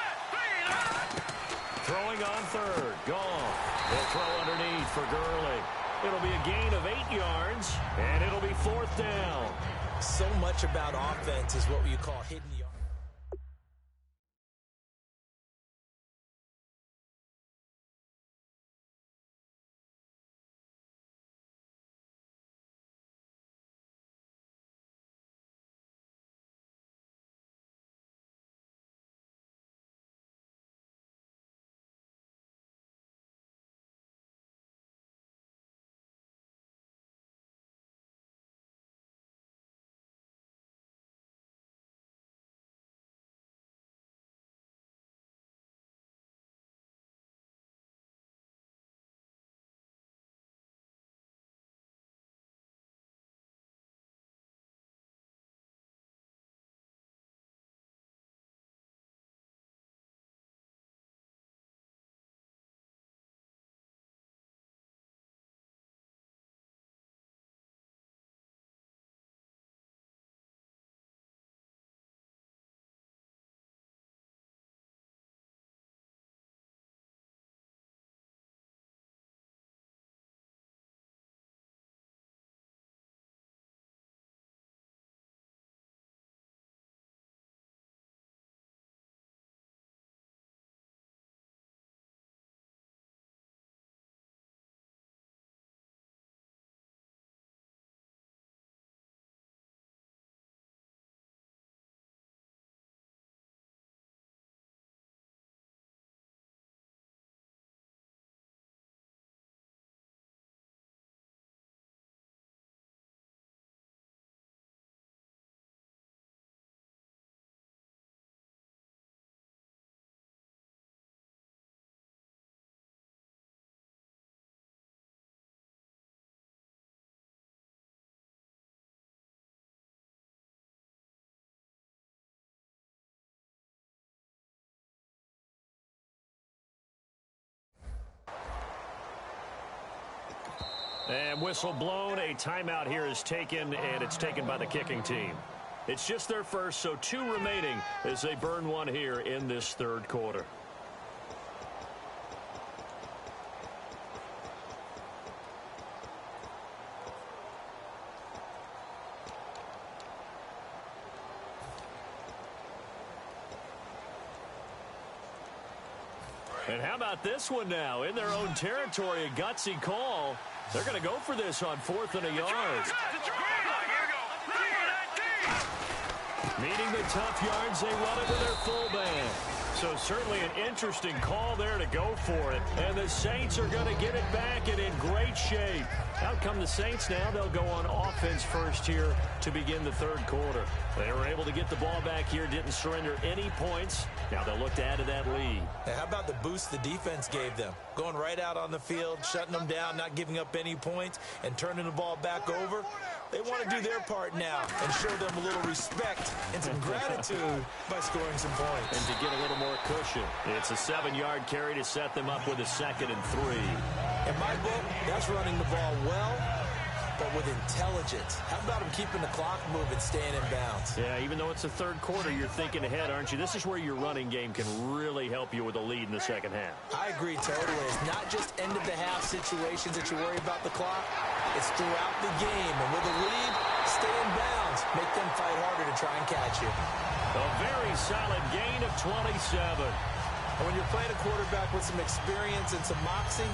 Throwing on third. Gone. They'll throw underneath for Gurley. It'll be a gain of 8 yards, and it'll be fourth down. So much about offense is what you call hidden yards. And whistle blown. A timeout here is taken, and it's taken by the kicking team. It's just their first, so 2 remaining as they burn one here in this third quarter. And how about this one now? In their own territory, a gutsy call. They're going to go for this on 4th and a yard. Meeting the tough yards, they run it with their full band. So certainly an interesting call there to go for it. And the Saints are going to get it back and in great shape. Out come the Saints now. They'll go on offense first here to begin the third quarter. They were able to get the ball back here, didn't surrender any points. Now they'll look to add to that lead. Hey, how about the boost the defense gave them? Going right out on the field, shutting them down, not giving up any points, and turning the ball back over. They want to do their part now and show them a little respect and some gratitude by scoring some points. And to get a little more cushion. It's a 7-yard carry to set them up with a 2nd and 3. In my book, that's running the ball well, but with intelligence. How about him keeping the clock moving, staying in bounds? Yeah, even though it's the third quarter, you're thinking ahead, aren't you? This is where your running game can really help you with a lead in the second half. I agree totally. It's not just end-of-the-half situations that you worry about the clock. It's throughout the game. And with a lead, stay in bounds. Make them fight harder to try and catch you. A very solid gain of 27. And when you're playing a quarterback with some experience and some moxie,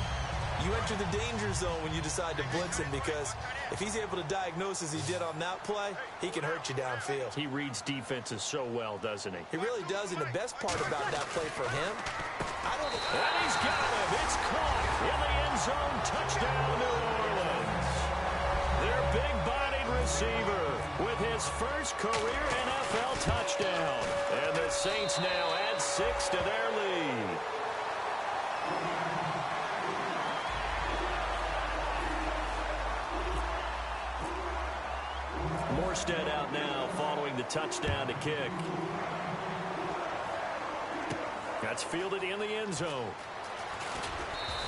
you enter the danger zone when you decide to blitz him, because if he's able to diagnose as he did on that play, he can hurt you downfield. He reads defenses so well, doesn't he? He really does, and the best part about that play for him, and he's got him. It's caught in the end zone. Touchdown, New Orleans. Their big-bodied receiver with his first career NFL touchdown. And the Saints now add 6 to their lead. Morstead out now following the touchdown to kick. That's fielded in the end zone.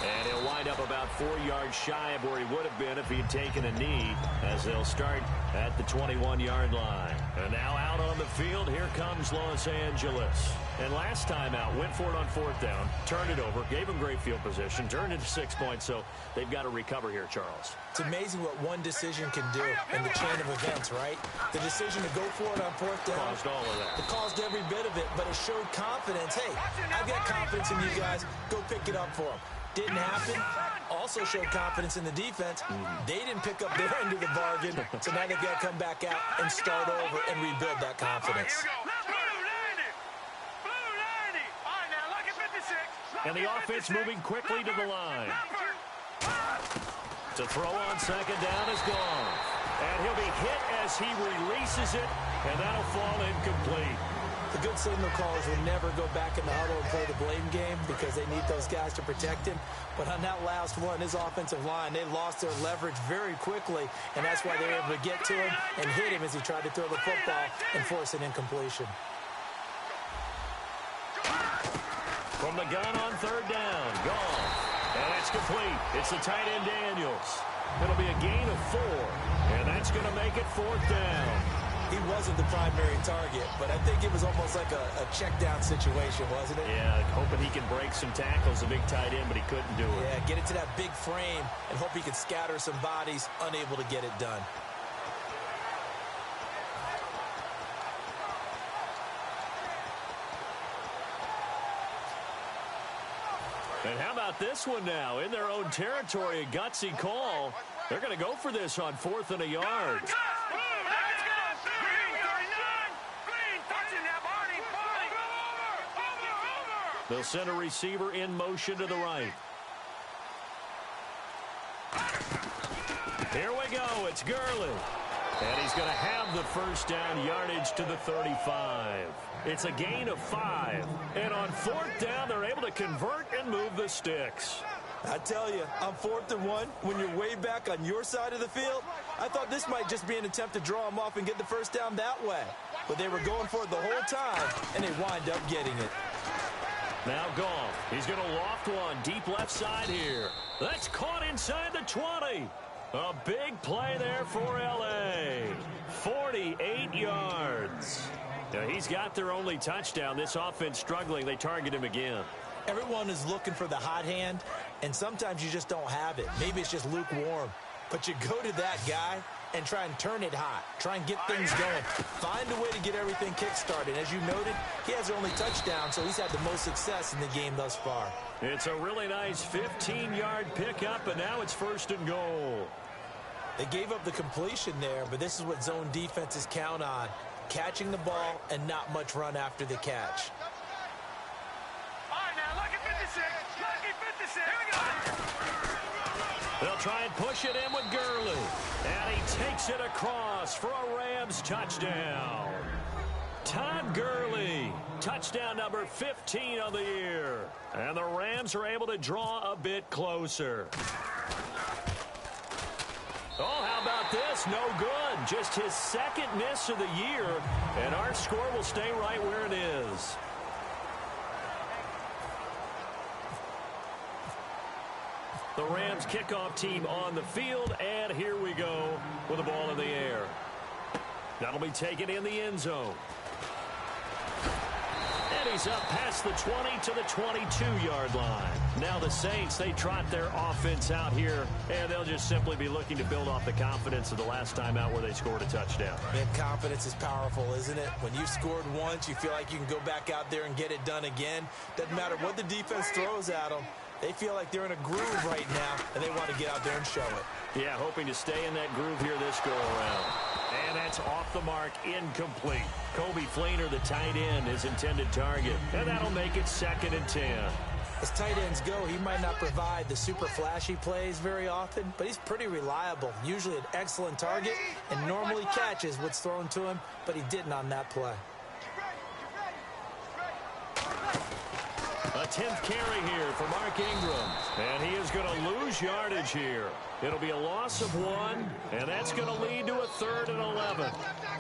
And he'll wind up about 4 yards shy of where he would have been if he had taken a knee, as they'll start at the 21-yard line. And now out on the field, here comes Los Angeles. And last time out, went for it on 4th down, turned it over, gave him great field position, turned it to 6 points, so they've got to recover here, Charles. It's amazing what one decision can do in the chain of events, right? The decision to go for it on 4th down. Caused all of that. It caused every bit of it, but it showed confidence. Hey, I've got confidence in you guys. Go pick it up for them. Didn't happen. Also showed confidence in the defense. They didn't pick up their end of the bargain, so now they've got to come back out and start over and rebuild that confidence. And the offense moving quickly to the line. To throw on 2nd down is gone. And he'll be hit as he releases it, and that'll fall incomplete. The good signal callers will never go back in the huddle and play the blame game because they need those guys to protect him. But on that last one, his offensive line, they lost their leverage very quickly, and that's why they were able to get to him and hit him as he tried to throw the football and force an incompletion. From the gun on 3rd down, gone. And it's complete. It's the tight end Daniels. It'll be a gain of 4, and that's going to make it 4th down. He wasn't the primary target, but I think it was almost like a check-down situation, wasn't it? Yeah, hoping he can break some tackles, a big tight end, but he couldn't do it. Yeah, get it to that big frame and hope he could scatter some bodies, unable to get it done. And how about this one now? In their own territory, a gutsy call. They're going to go for this on 4th and a yard. They'll send a receiver in motion to the right. Here we go. It's Gurley. And he's going to have the first down, yardage to the 35. It's a gain of 5. And on 4th down, they're able to convert and move the sticks. I tell you, on 4th and 1, when you're way back on your side of the field, I thought this might just be an attempt to draw them off and get the first down that way. But they were going for it the whole time, and they wind up getting it. Now Goff. He's going to loft one deep left side here. That's caught inside the 20. A big play there for L.A. 48 yards. Now he's got their only touchdown. This offense struggling. They target him again. Everyone is looking for the hot hand, and sometimes you just don't have it. Maybe it's just lukewarm. But you go to that guy, and try and turn it hot. Try and get things going. Find a way to get everything kick-started. As you noted, he has their only touchdown, so he's had the most success in the game thus far. It's a really nice 15-yard pickup, and now it's 1st and goal. They gave up the completion there, but this is what zone defenses count on. Catching the ball and not much run after the catch. All right, now, lucky 56. Lucky 56. Here we go. They'll try and push it in with Gurley. And he takes it across for a Rams touchdown. Todd Gurley, touchdown number 15 on the year. And the Rams are able to draw a bit closer. Oh, how about this? No good. Just his 2nd miss of the year. And our score will stay right where it is. The Rams kickoff team on the field, and here we go with the ball in the air. That'll be taken in the end zone. And he's up past the 20 to the 22-yard line. Now the Saints, they trot their offense out here, and they'll just simply be looking to build off the confidence of the last time out where they scored a touchdown. Man, confidence is powerful, isn't it? When you've scored once, you feel like you can go back out there and get it done again. Doesn't matter what the defense throws at them. They feel like they're in a groove right now, and they want to get out there and show it. Yeah, hoping to stay in that groove here this go-around. And that's off the mark, incomplete. Kobe Fleener, the tight end, his intended target. And that'll make it 2nd and 10. As tight ends go, he might not provide the super flashy plays very often, but he's pretty reliable. Usually an excellent target, and normally catches what's thrown to him, but he didn't on that play. A 10th carry here for Mark Ingram. And he is going to lose yardage here. It'll be a loss of 1, and that's going to lead to a 3rd and 11.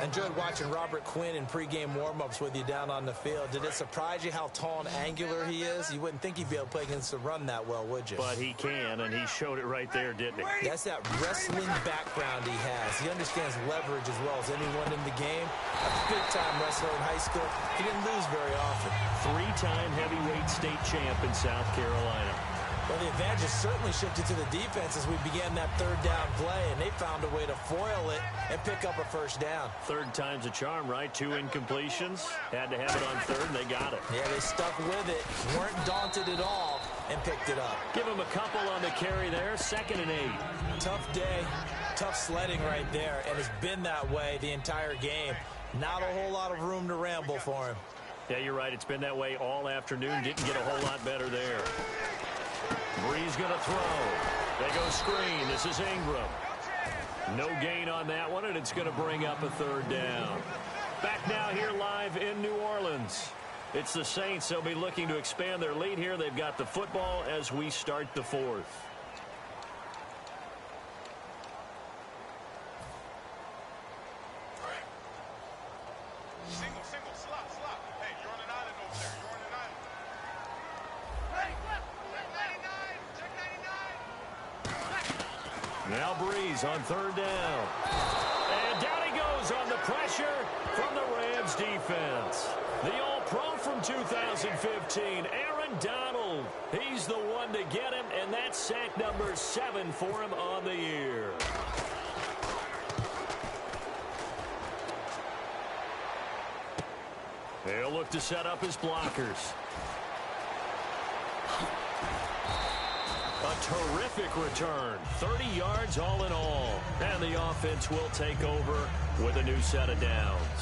Enjoyed watching Robert Quinn in pregame warm-ups with you down on the field. Did it surprise you how tall and angular he is? You wouldn't think he'd be able to play against the run that well, would you? But he can, and he showed it right there, didn't he? That's that wrestling background he has. He understands leverage as well as anyone in the game. A big-time wrestler in high school. He didn't lose very often. 3-time heavyweight state champ in South Carolina. Well, the advantage has certainly shifted to the defense as we began that 3rd down play, and they found a way to foil it and pick up a 1st down. 3rd time's a charm, right? 2 incompletions. Had to have it on 3rd, and they got it. Yeah, they stuck with it, weren't daunted at all, and picked it up. Give him a couple on the carry there, 2nd and 8. Tough day, tough sledding right there, and it's been that way the entire game. Not a whole lot of room to ramble for him. Yeah, you're right. It's been that way all afternoon. Didn't get a whole lot better there. Breeze going to throw. They go screen. This is Ingram. No gain on that one, and it's going to bring up a 3rd down. Back now here live in New Orleans. It's the Saints. They'll be looking to expand their lead here. They've got the football as we start the 4th. Now Breeze on 3rd down. And down he goes on the pressure from the Rams defense. The All-Pro from 2015, Aaron Donald. He's the one to get him, and that's sack number 7 for him on the year. He'll look to set up his blockers. A terrific return. 30 yards all in all. And the offense will take over with a new set of downs.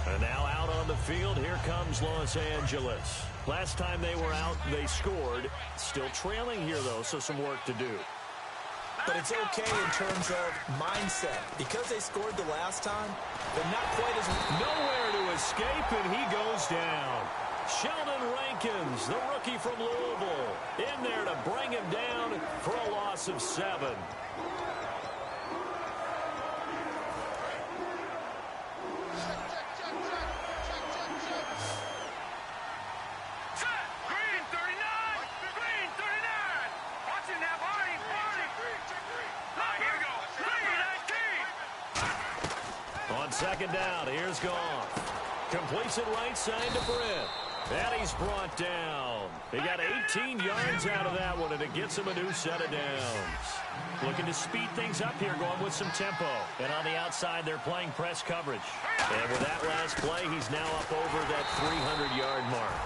And now out on the field, here comes Los Angeles. Last time they were out, they scored. Still trailing here, though, so some work to do. But it's okay in terms of mindset. Because they scored the last time, they're not quite as... Nowhere to escape, and he goes down. Sheldon Rankins, the rookie from Louisville, in there to bring him down for a loss of 7. On 2nd down, here's Goff. Completes it right side to Britt. And he's brought down. He got 18 yards out of that one, and it gets him a new set of downs. Looking to speed things up here, going with some tempo. And on the outside, they're playing press coverage. And with that last play, he's now up over that 300-yard mark.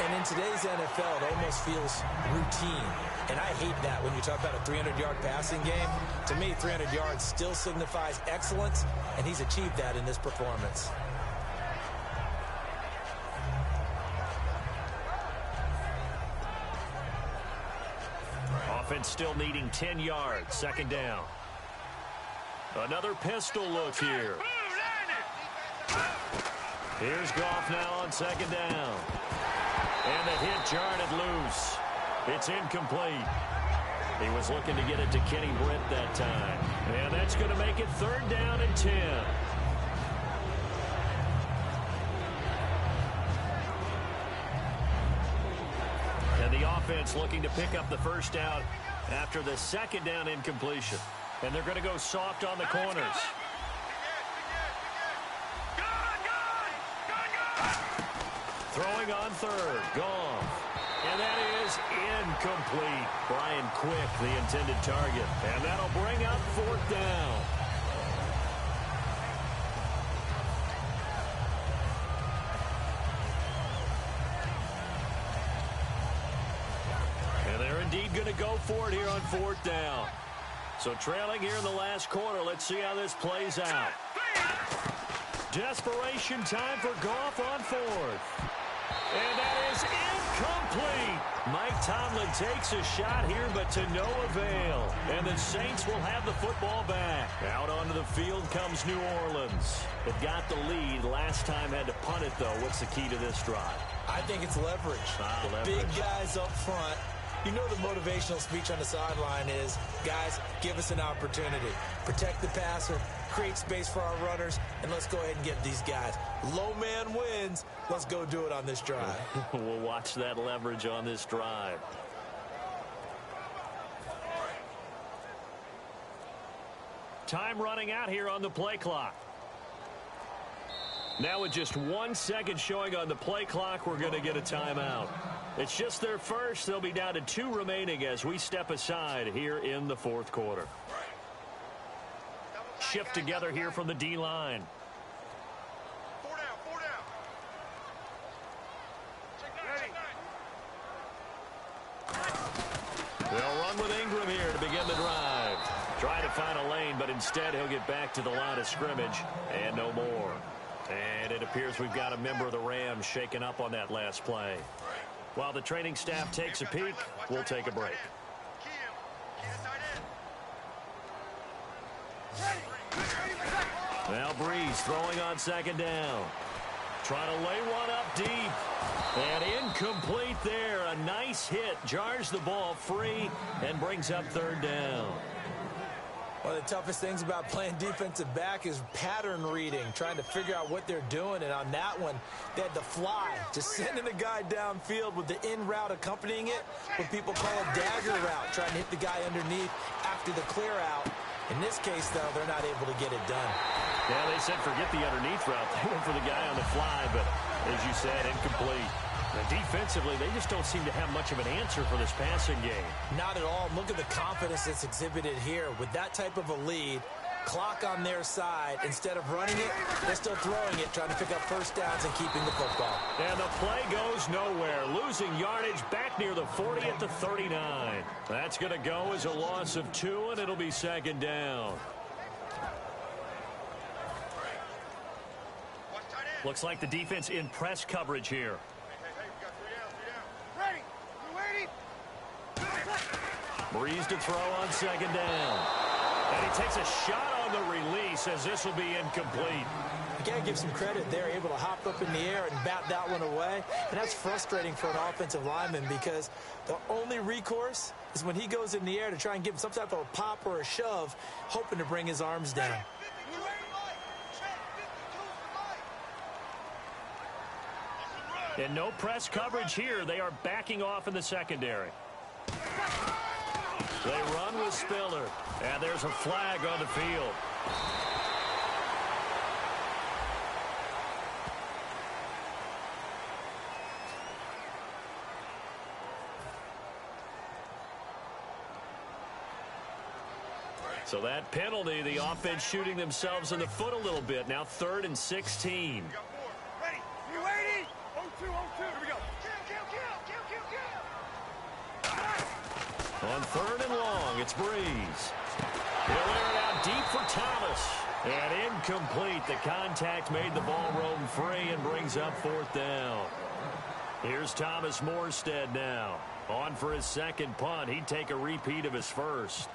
And in today's NFL, it almost feels routine. And I hate that when you talk about a 300-yard passing game. To me, 300 yards still signifies excellence, and he's achieved that in this performance. Offense still needing 10 yards. Second down. Another pistol look here. Here's Goff now on second down. And the hit jarred it loose. It's incomplete. He was looking to get it to Kenny Britt that time. And that's going to make it third down and 10. And the offense looking to pick up the first down after the second down incompletion. And they're going to go soft on the corners. Throwing on third. Goff. And that is incomplete. Brian Quick, the intended target. And that'll bring up fourth down. And they're indeed going to go for it here on fourth down. So trailing here in the last quarter. Let's see how this plays out. Desperation time for Goff on fourth. And that is incomplete. Mike Tomlin takes a shot here, but to no avail. And the Saints will have the football back. Out onto the field comes New Orleans. It got the lead. Last time had to punt it, though. What's the key to this drive? I think it's leverage. The big guys up front. You know the motivational speech on the sideline is, guys, give us an opportunity. Protect the passer, create space for our runners, and let's go ahead and get these guys. Low man wins. Let's go do it on this drive. We'll watch that leverage on this drive. Time running out here on the play clock. Now with just 1 second showing on the play clock, we're going to get a timeout. It's just their first. They'll be down to 2 remaining as we step aside here in the fourth quarter. Shift together here from the D-line. 4 down, 4 down. Ready. They'll run with Ingram here to begin the drive. Trying to find a lane, but instead he'll get back to the line of scrimmage and no more. And it appears we've got a member of the Rams shaken up on that last play. While the training staff takes a peek, we'll take a break. Now Breeze throwing on second down. Trying to lay one up deep. And incomplete there. A nice hit. Jars the ball free and brings up third down. One of the toughest things about playing defensive back is pattern reading, trying to figure out what they're doing. And on that one, they had to fly, just sending a guy downfield with the in route accompanying it, what people call a dagger route, trying to hit the guy underneath after the clear out. In this case, though, they're not able to get it done. Yeah, they said forget the underneath route. They went for the guy on the fly, but as you said, incomplete. And defensively, they just don't seem to have much of an answer for this passing game. Not at all. Look at the confidence that's exhibited here. With that type of a lead, clock on their side, instead of running it, they're still throwing it, trying to pick up first downs and keeping the football. And the play goes nowhere. Losing yardage back near the 40 at the 39. That's going to go as a loss of 2, and it'll be second down. Looks like the defense in press coverage here. Breeze to throw on second down. And he takes a shot on the release as this will be incomplete. You got to give some credit. They're able to hop up in the air and bat that one away. And that's frustrating for an offensive lineman because the only recourse is when he goes in the air to try and give some type of a pop or a shove, hoping to bring his arms down. And no press coverage here. They are backing off in the secondary. They run with Spiller. And there's a flag on the field. So that penalty, the offense shooting themselves in the foot a little bit. Now 3rd and 16. Ready? You ready? 0-2, 0-2. Here we go. Kill. On 3rd and long, it's Breeze. He'll air it out deep for Thomas. And incomplete. The contact made the ball roam free and brings up 4th down. Here's Thomas Morstead now. On for his second punt. He'd take a repeat of his first.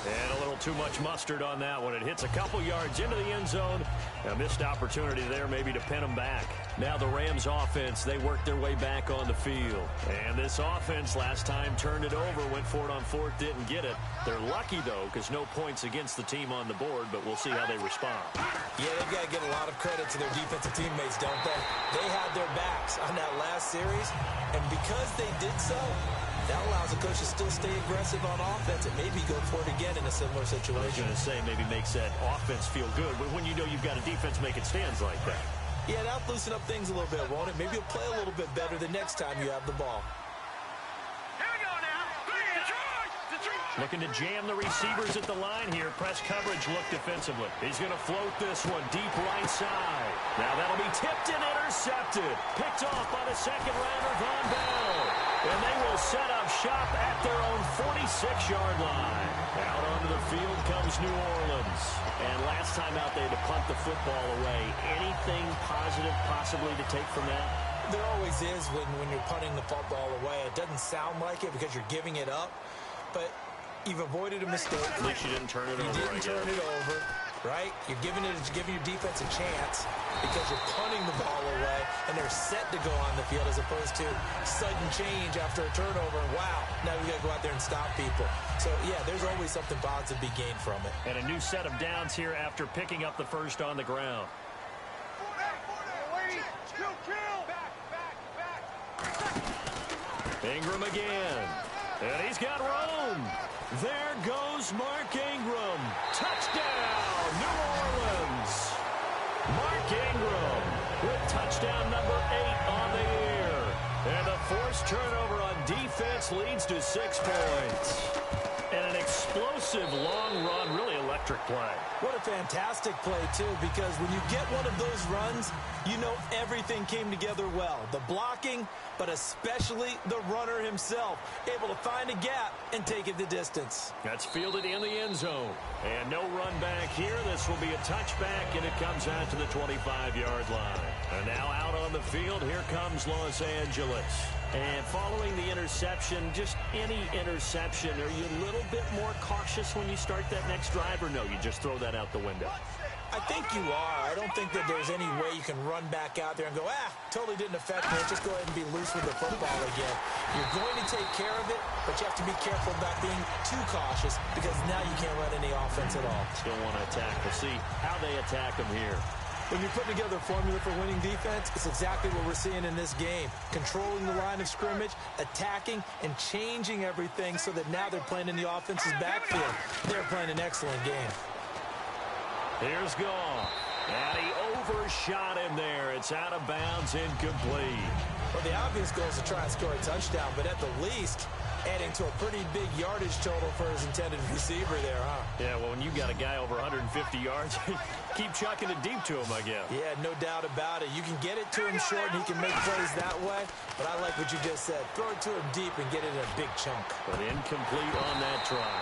And a little too much mustard on that one. It hits a couple yards into the end zone. A missed opportunity there maybe to pin them back. Now the Rams offense, they work their way back on the field. And this offense last time turned it over, went for it on 4th, didn't get it. They're lucky, though, because no points against the team on the board, but we'll see how they respond. Yeah, they've got to give a lot of credit to their defensive teammates, don't they? They had their backs on that last series, and because they did so, that allows the coach to still stay aggressive on offense and maybe go for it again in a similar situation. I was going to say maybe makes that offense feel good, but when you know you've got a defense making stands like that. Yeah, that'll loosen up things a little bit, won't it? Maybe you'll play a little bit better the next time you have the ball. Here we go now. Detroit. Looking to jam the receivers at the line here. Press coverage look defensively. He's going to float this one deep right side. Now that'll be tipped and intercepted. Picked off by the second rounder, Von Bell. And they will set up shop at their own 46-yard line. Out onto the field comes New Orleans. And last time out they had to punt the football away. Anything positive possibly to take from that? There always is when you're punting the football away. It doesn't sound like it because you're giving it up. But you've avoided a mistake. At least you didn't turn it over. You didn't turn it over, right? You're giving your defense a chance because you're punting the ball away, and they're set to go on the field as opposed to sudden change after a turnover. Wow, now we got to go out there and stop people. So, yeah, there's always something positive to be gained from it. And a new set of downs here after picking up the first on the ground. Ingram again. And he's got Rome. There goes Mark Ingram. Touchdown, New Orleans. Mark Ingram with touchdown number 8 on the year. And the forced turnover on defense leads to 6 points. And an explosive long run, really electric play. What a fantastic play, too, because when you get one of those runs, you know everything came together well. The blocking, but especially the runner himself, able to find a gap and take it the distance. That's fielded in the end zone. And no run back here. This will be a touchback, and it comes out to the 25-yard line. And now out on the field, here comes Los Angeles. And following the interception, just any interception, are you a little bit more cautious when you start that next drive, or no, you just throw that out the window? I think you are. I don't think that there's any way you can run back out there and go, totally didn't affect me. Just go ahead and be loose with the football again. You're going to take care of it, but you have to be careful about being too cautious because now you can't run any offense at all. Still want to attack. We'll see how they attack them here. When you're putting together a formula for winning defense, it's exactly what we're seeing in this game. Controlling the line of scrimmage, attacking, and changing everything so that now they're playing in the offense's backfield. They're playing an excellent game. Here's Goff. And he overshot him there. It's out of bounds, incomplete. Well, the obvious goal is to try and score a touchdown, but at the least, adding to a pretty big yardage total for his intended receiver there, huh? Yeah, well, when you got a guy over 150 yards, keep chucking it deep to him, I guess. Yeah, no doubt about it. You can get it to him short, and he can make plays that way, but I like what you just said. Throw it to him deep and get it in a big chunk. But incomplete on that try.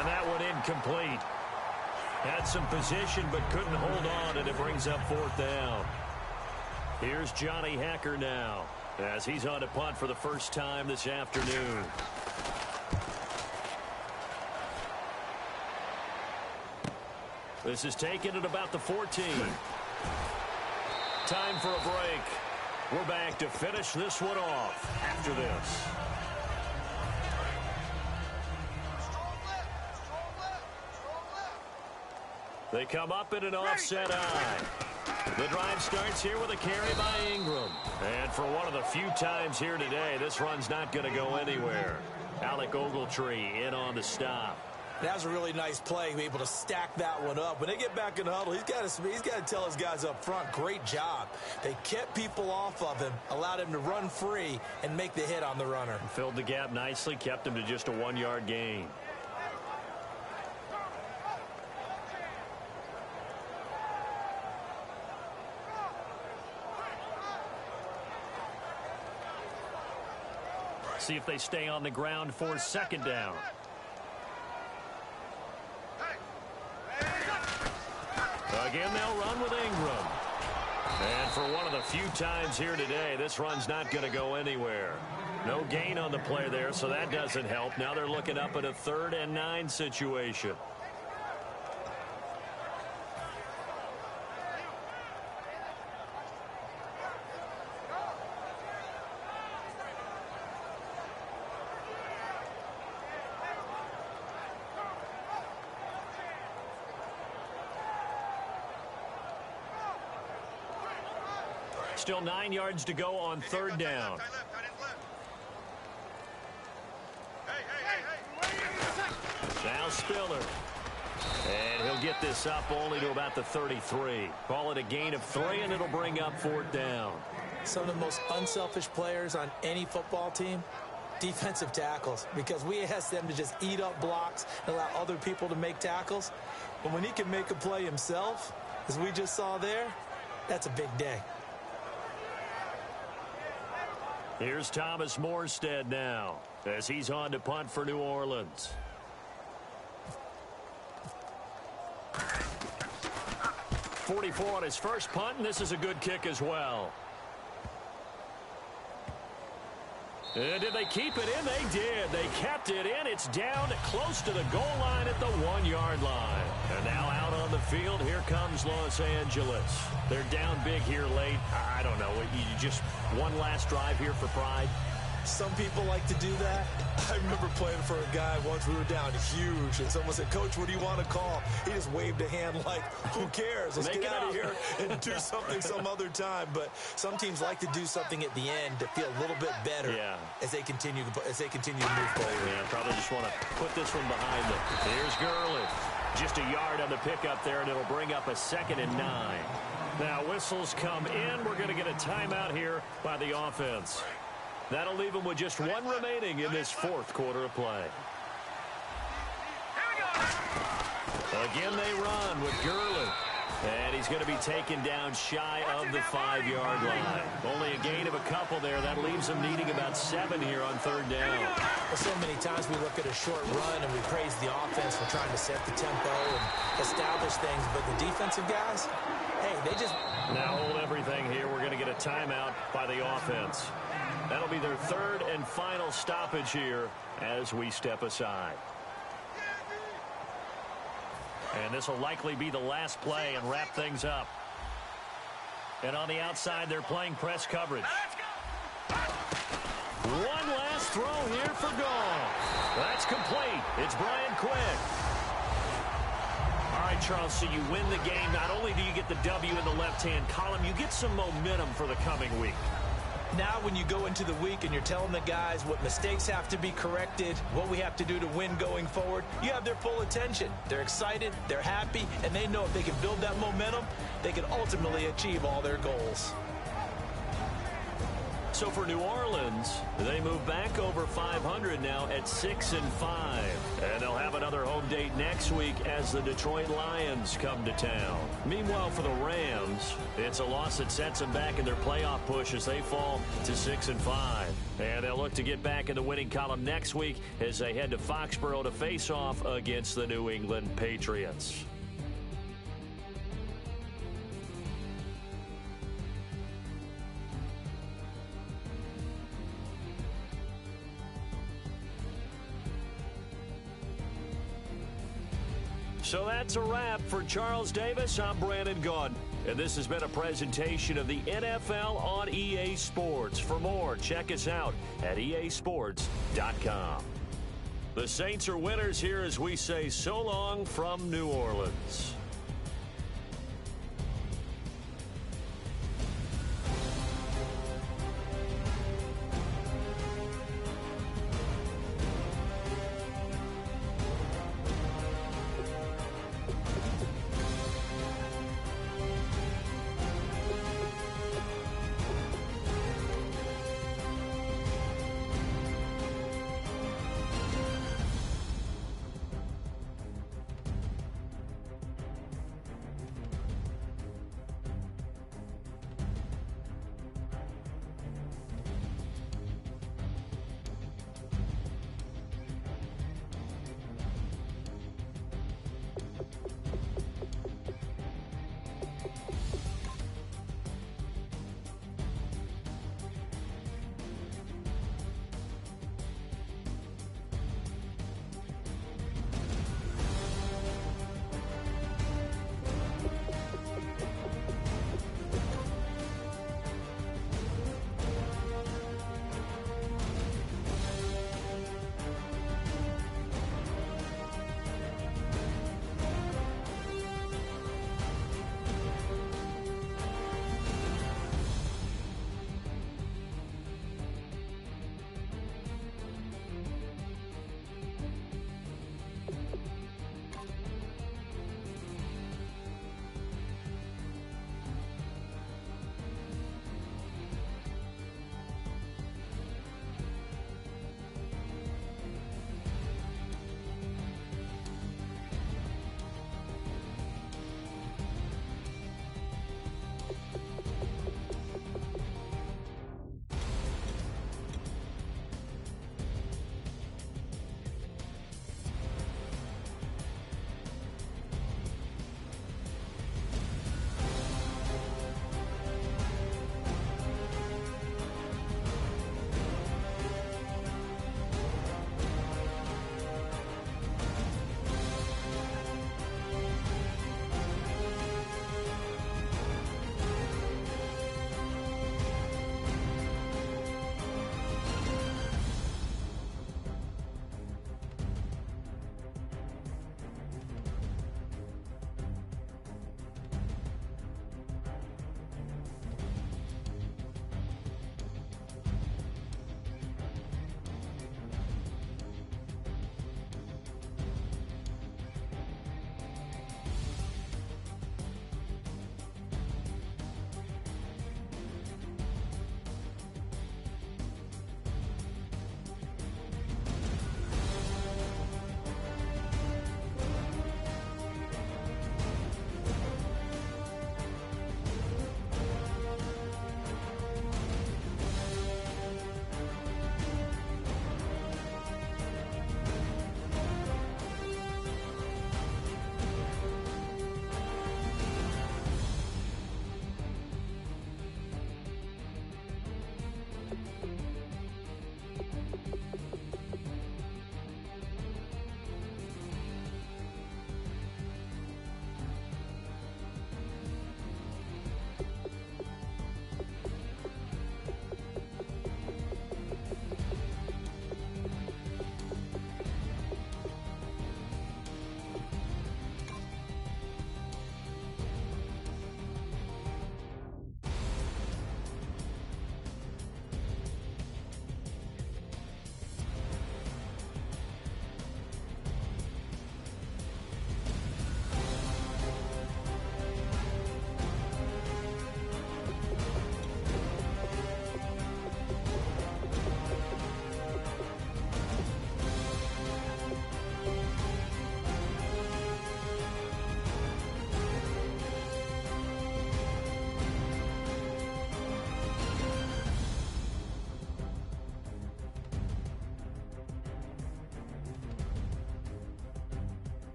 And that one incomplete. Had some position, but couldn't hold on, and it brings up 4th down. Here's Johnny Hacker now, as he's on to punt for the first time this afternoon. This is taken at about the 14. Time for a break. We're back to finish this one off after this. They come up in an offset eye. The drive starts here with a carry by Ingram. And for one of the few times here today, this run's not going to go anywhere. Alec Ogletree in on the stop. That was a really nice play, able to stack that one up. When they get back in the huddle, he's got to tell his guys up front, great job. They kept people off of him, allowed him to run free and make the hit on the runner. Filled the gap nicely, kept him to just a 1-yard gain. See if they stay on the ground for second down. Again, they'll run with Ingram. And for one of the few times here today, this run's not going to go anywhere. No gain on the play there, so that doesn't help. Now they're looking up at a 3rd and 9 situation. Still 9 yards to go on 3rd down. Now Spiller. And he'll get this up only to about the 33. Call it a gain of 3, and it'll bring up 4th down. Some of the most unselfish players on any football team, defensive tackles, because we ask them to just eat up blocks and allow other people to make tackles. But when he can make a play himself, as we just saw there, that's a big day. Here's Thomas Morstead now as he's on to punt for New Orleans. .44 on his first punt, and this is a good kick as well. And did they keep it in? They did. They kept it in. It's down close to the goal line at the 1-yard line. And now out on the field, here comes Los Angeles. They're down big here late. I don't know. You just one last drive here for pride? Some people like to do that. I remember playing for a guy once. We were down huge, and someone said, "Coach, what do you want to call?" He just waved a hand like, who cares? Let's get out of here and do something some other time. But some teams like to do something at the end to feel a little bit better as they continue to move forward. Yeah, probably just want to put this one behind them. Here's Gurley. Just a yard on the pickup there, and it'll bring up a 2nd and 9. Now whistles come in. We're going to get a timeout here by the offense. That'll leave them with just 1 remaining in this 4th quarter of play. Again, they run with Gurley. And he's going to be taken down shy of the 5-yard line. Only a gain of a couple there. That leaves them needing about 7 here on 3rd down. Well, so many times we look at a short run and we praise the offense for trying to set the tempo and establish things. But the defensive guys, hey, they just... Now hold everything here. We're going to get a timeout by the offense. That'll be their 3rd and final stoppage here as we step aside. And this will likely be the last play and wrap things up. And on the outside, they're playing press coverage. One last throw here for goal. That's complete. It's Brian Quick. All right, Charles, so you win the game. Not only do you get the W in the left-hand column, you get some momentum for the coming week. Now when you go into the week and you're telling the guys what mistakes have to be corrected, what we have to do to win going forward, you have their full attention. They're excited, they're happy, and they know if they can build that momentum, they can ultimately achieve all their goals. So for New Orleans, they move back over 500 now at 6-5. And they'll have another home date next week as the Detroit Lions come to town. Meanwhile, for the Rams, it's a loss that sets them back in their playoff push as they fall to 6-5. And they'll look to get back in the winning column next week as they head to Foxborough to face off against the New England Patriots. So that's a wrap for Charles Davis. I'm Brandon Gaudin, and this has been a presentation of the NFL on EA Sports. For more, check us out at easports.com. The Saints are winners here as we say so long from New Orleans.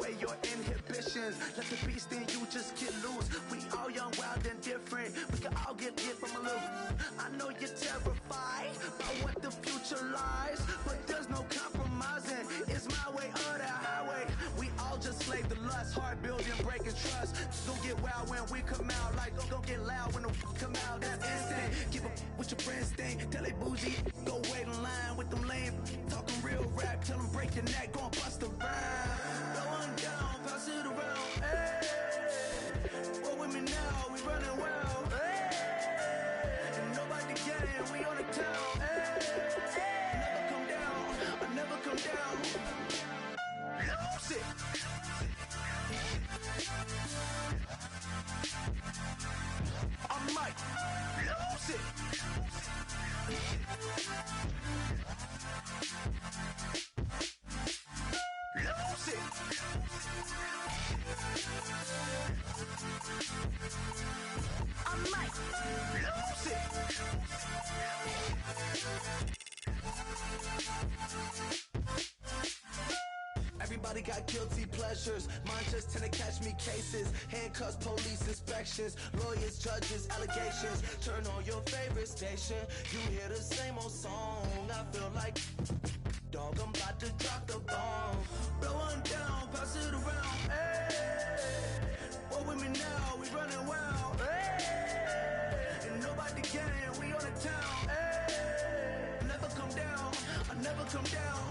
away your inhibitions. Let the beast in you just get loose. We all young, wild, and different. We can all get hit from a little. I know you're terrified by what the future lies, but there's no compromising. It's my way or the highway. We all just slave to lust, heart building, breaking trust. Don't get wild when we come out, like don't get loud when the come out. That's instant. Give up what your friends think. Tell they bougie, go wait in line with them lame. Talking real rap, tell them break your neck, go and bust a rhyme. Blow one down, pass it around. Hey, what with me now? We running wild. Hey, and nobody game, we on the town. Hey, never come down, I never come down. Lose it. I might lose it. Lose it. I might lose it. Everybody got guilty pleasures. Mine just tend to catch me cases. Handcuffs, police inspections, lawyers, judges, allegations. Turn on your favorite station. You hear the same old song. I feel like, dog, I'm about to drop the bomb. Blow one down, pass it around. Hey, what with me now? We running wild. Hey, and nobody game. We on the town. Hey, never come down. I never come down.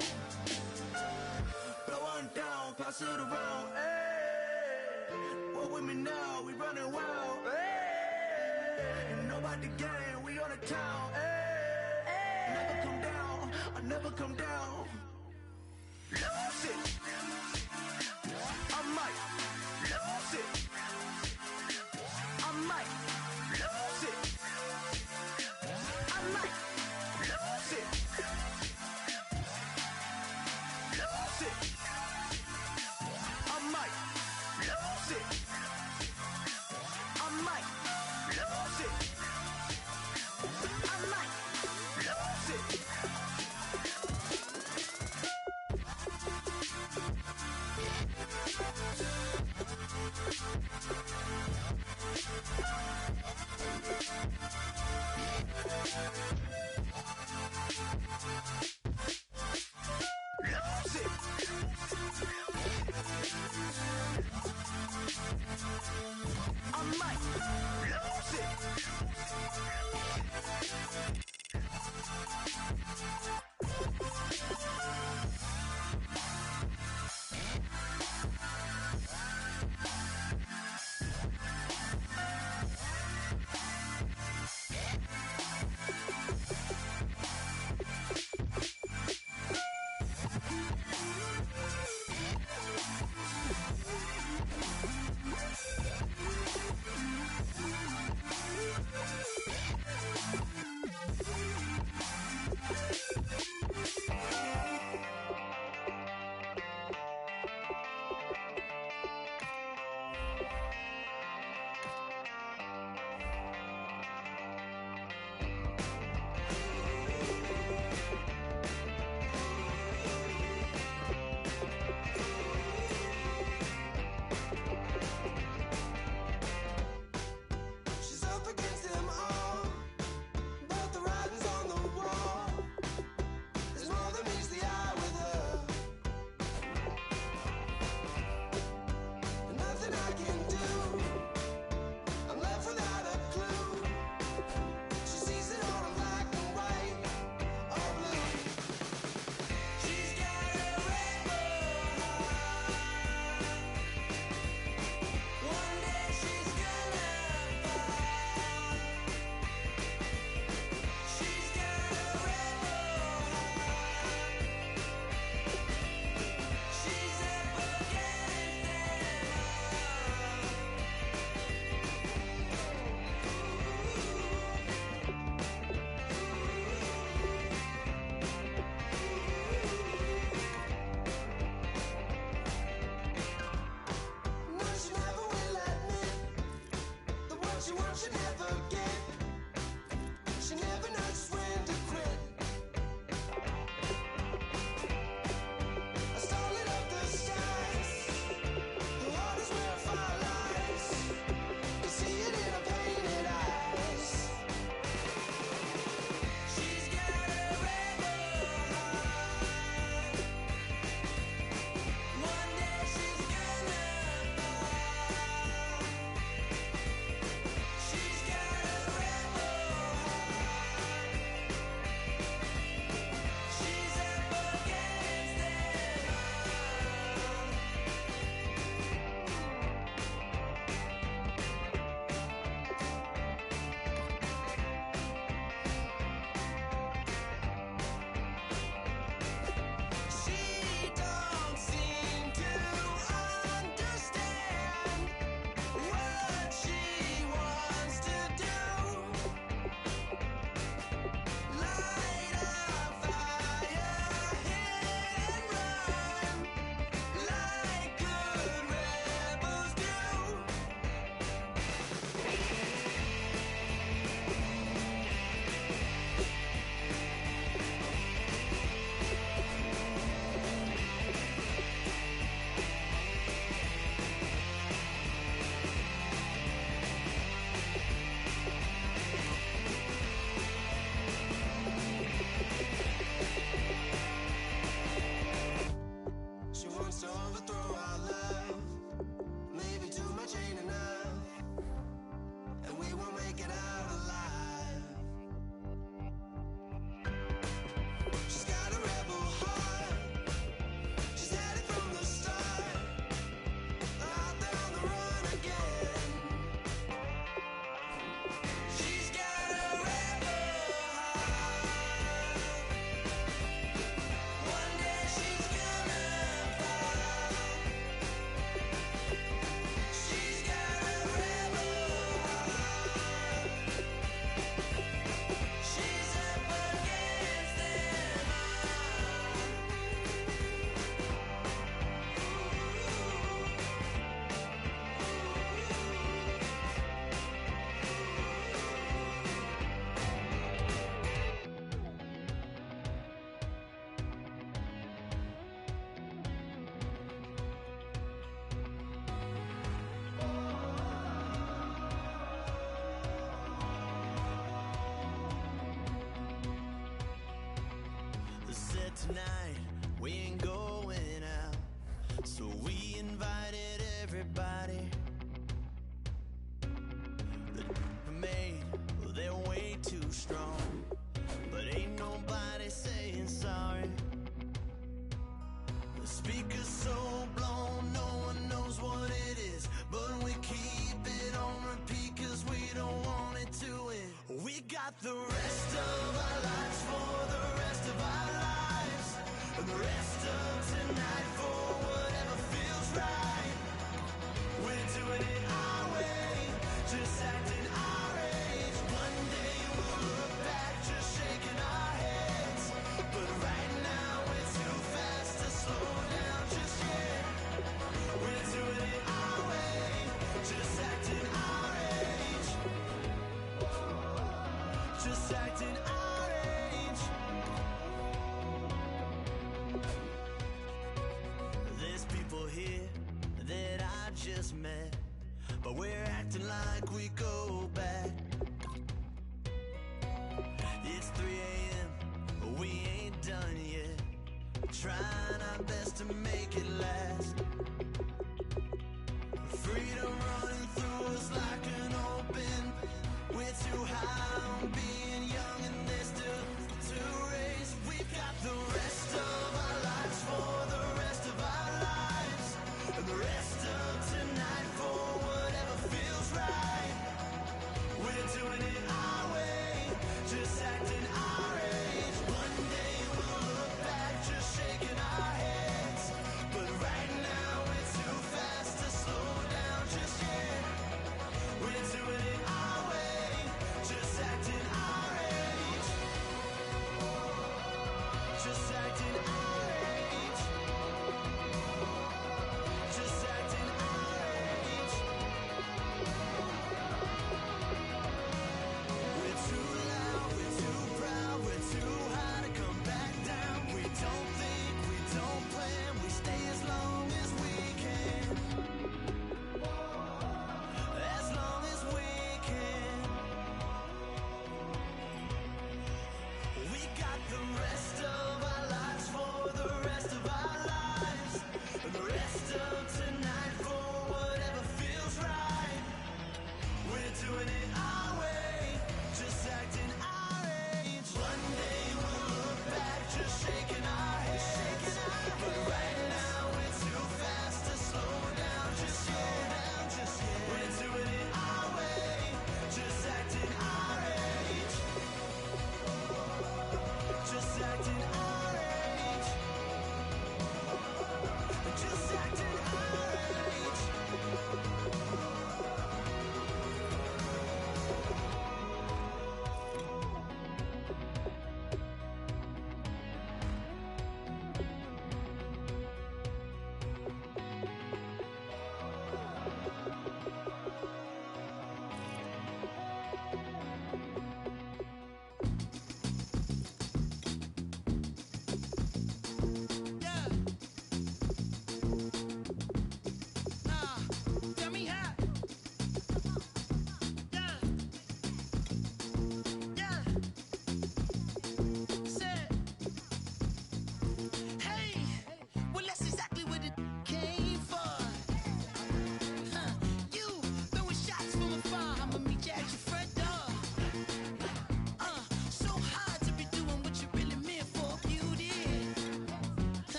Blow one down, pass it around. Hey, what with me now? We running wild. Hey, and nobody game. We on the town. Hey, never come down. I never come down. Lose it. I might lose it. I might lose it. I might lose it. Lose it. I might lose it. I might lose it. I might lose it. Lose it. I might lose it. tonight we ain't going out, so we invited everybody. The made, well, they're way too strong, but ain't nobody saying sorry. The speaker's so blown, no one knows what it is, but we keep it on repeat cause we don't want it to end. We got the rest of our lives for the rest of our lives, and the rest of tonight for whatever feels right. We're doing it our way, just acting our age. One day we'll look back just shaking our heads, but right now we're too fast to slow down just yet. We're doing it our way, just acting our age, just acting our age. There's people here that I just met, but we're acting like we go back. It's 3 a.m., but we ain't done yet, trying our best to make it last. Freedom running through us like an open. We're too high on being young and there's still to raise. We've got the rest of our lives for the rest of our lives, and the rest of tonight for whatever feels right. We're doing it our way, just acting our age. One day we'll look back just shaking our heads, but right now we're too fast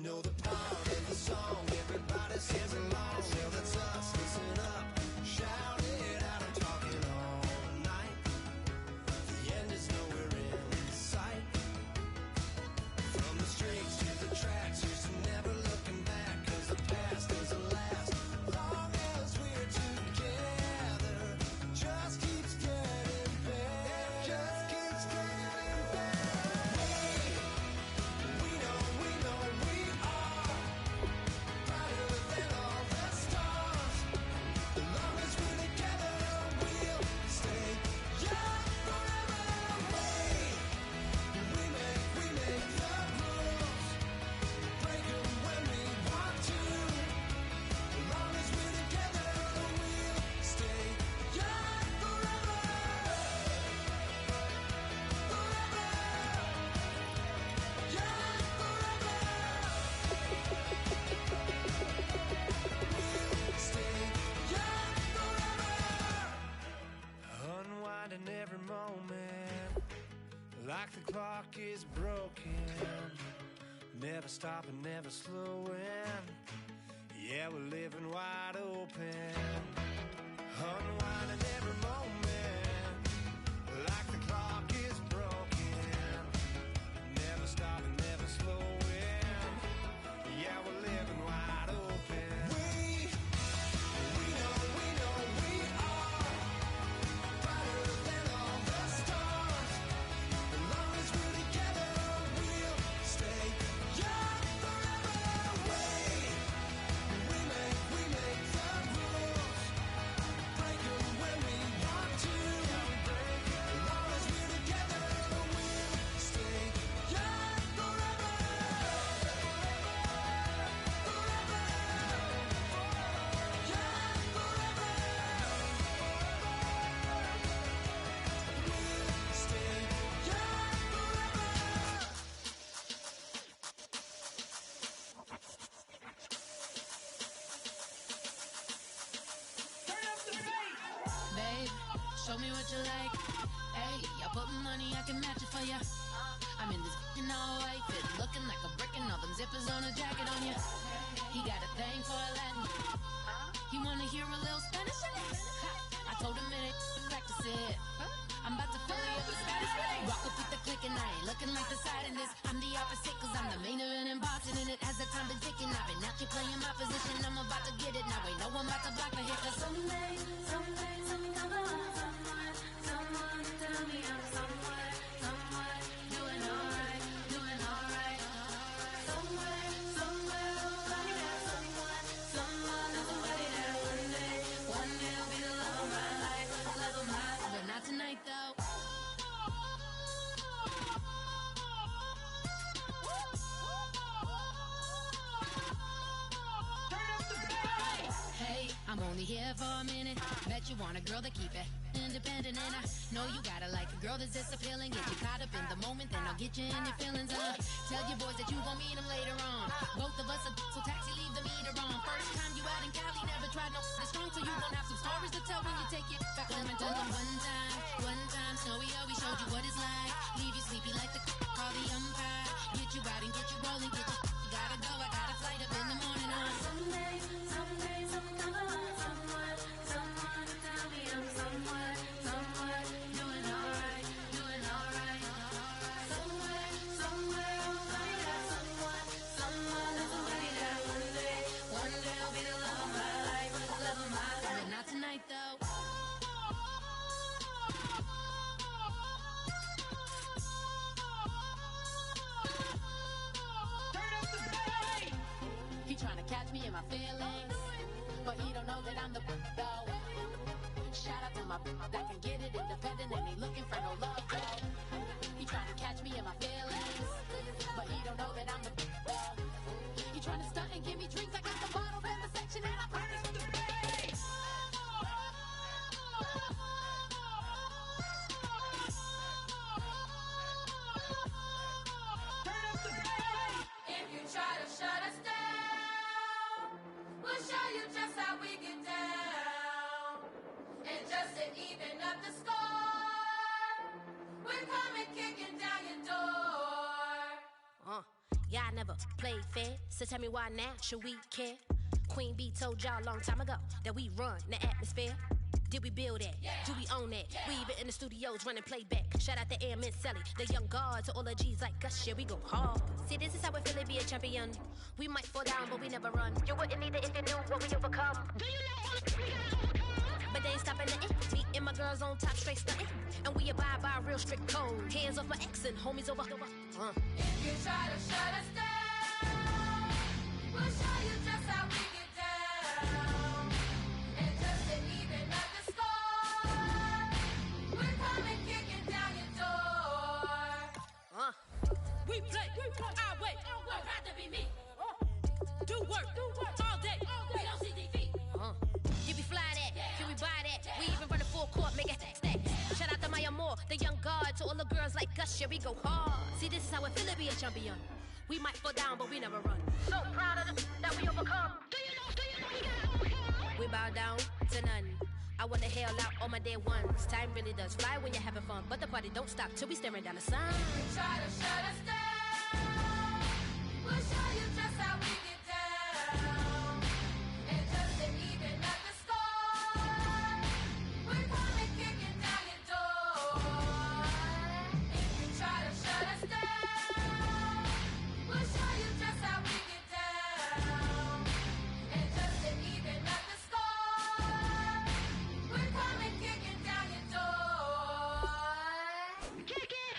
know the part of the song everybody sings along. Well, that's us, listen up, shout it out, I'm talking all night. The end is nowhere in sight. From the streets to the tracks, here's to never looking back, 'cause the past doesn't last long as we're together. Just keeps getting better. Just keeps getting better. We know we are brighter than all the stars. As long as we're together, we'll stay young forever. We make the rules, break 'em when we want to. As long as we're together, we'll stay young forever. Forever. Young forever. We'll stay young forever. Unwinding every moment, like the clock is broken. Never stopping, never slowing. Yeah, we're living wide open. Unwinding every moment, like the clock is broken. Never stopping, never slowing. Yeah, we're living wide open. We know we are brighter than all the stars. As long as we're together, we'll stay young forever. We make the rules, break 'em when we want to. As long as we're together, we'll stay young forever. Forever. Young forever. We'll stay young forever. Babe, show me what you like. Hey, I put money, I can match it for ya. I'm in this all white fit, looking like a brick and all them zippers on a jacket on ya. He got a thing for a Latin. He wanna hear a little Spanish in it. I told him it ain't practice it. I'm about to fill you up with Spanish. Rock up with the click and I ain't looking like the side in this. I'm the opposite, 'cause I'm the main event and bossing in it. As the time been ticking, I've been out here playing my position. I'm about to get it now. Ain't no one about to block the hit. 'Cause someday, someone come along. Someone to tell me I'm someone doing alright. Somewhere, somebody that someone is somebody that one day will be the love of my life, but not tonight though. Hey, I'm only here for a minute. Bet you want a girl to keep it independent, and I know you gotta like a girl that's this appealing. Get you caught up in the moment, then I'll get you in your feelings. Tell your boys that you gon' meet them later on. Both of us are so taxi, leave the meter on. First time you out in Cali, never tried no this strong, so you gon' have some stories to tell when you take it back home and tell them one time, Snowy always showed you what it's like. Leave you sleepy like the call the umpire. Get you out and get you rolling, get you gotta go. I got a flight up in the morning on someday, someone come along. Someone to tell me I'm someone doing alright. Somewhere, somebody that someone is somebody that one day will be the love of my life, but not tonight though. He tryna catch me in my feelings, but he don't know that I'm the though. Shout out to my that can get it independent and ain't looking for no love though. He tryna catch me in my feelings, but he don't know that I'm the though. He tryna stunt and give me drinks. I got the bottles in the section and I promise to pay. If you try to shut us down, we'll show you just how we get down. And just to even up the score, we're coming kicking down your door. Yeah, Y'all never played fair, so tell me why now should we care? Queen Bee told y'all a long time ago that we run the atmosphere. Did we build that? Yeah. Do we own that? Yeah. We even in the studios running playback. Shout out to Airman Sally, the young guard, to all the G's like us. Yeah, we go hard. See, this is how it feel to be a champion. We might fall down, but we never run. You wouldn't need it if you knew what we overcome. Do you know all the we gotta overcome? But they ain't stopping nothing. Me and my girls on top, straight stunting. And we abide by a real strict code. Hands off my ex and homies over. If you try to shut us down, we'll show you just how we get down. And just to even up the score, we're coming kicking down your door. We play our way. I'd rather be me. Do work all day. We don't see defeat. Did we fly that? Can we buy that? We even run a full court, make it stack. Shout out to Maya Moore, the young guard, to all the girls like us. Yeah, we go hard. See, this is how it feel to be a champion. We might fall down, but we never run. So proud of that we overcome. Do you know we gotta overcome? We bow down to none. I wanna hail out all my day ones. Time really does fly when you're having fun, but the party don't stop till we staring down the sun. You try to shut us down, we'll show you just how we get down. And just to even up the score, we're coming kicking down your door. If you try to shut us down, we'll show you just how we get down. And just to even up the score, we're coming kicking down your door. Kick it!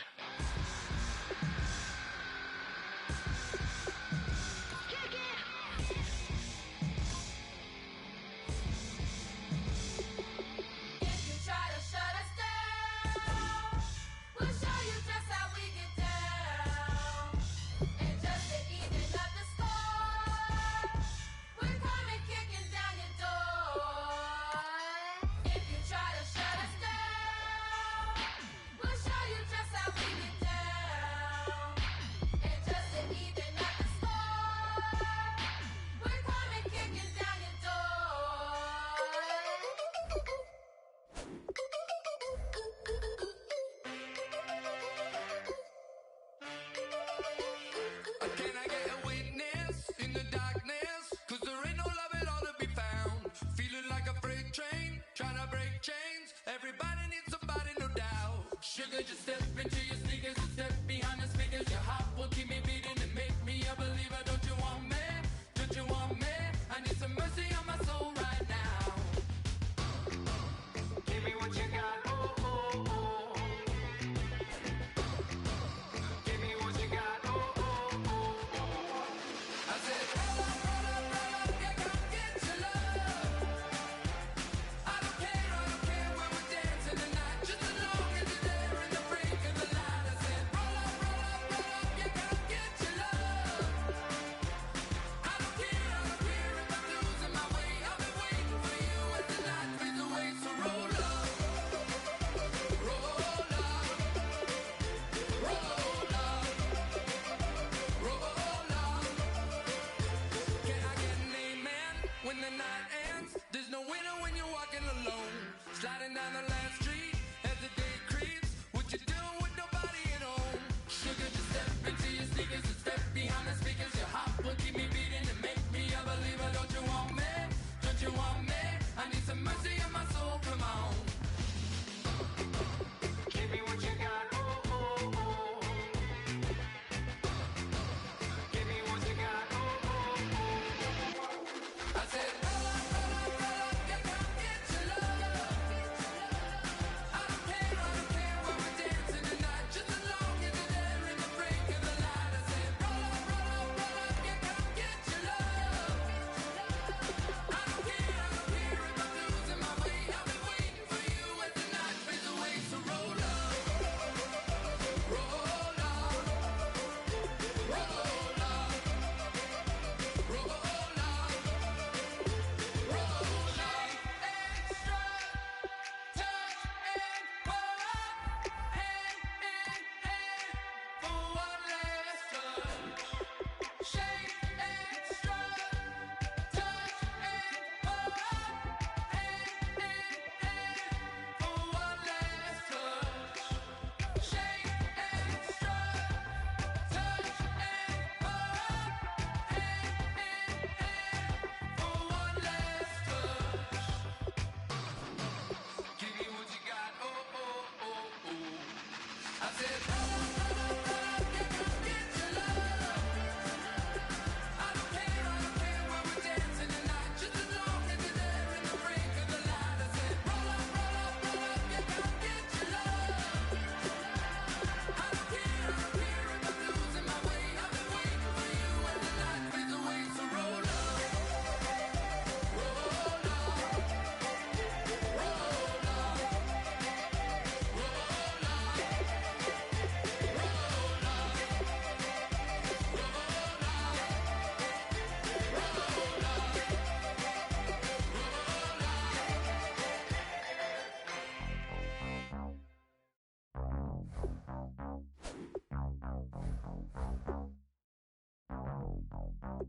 We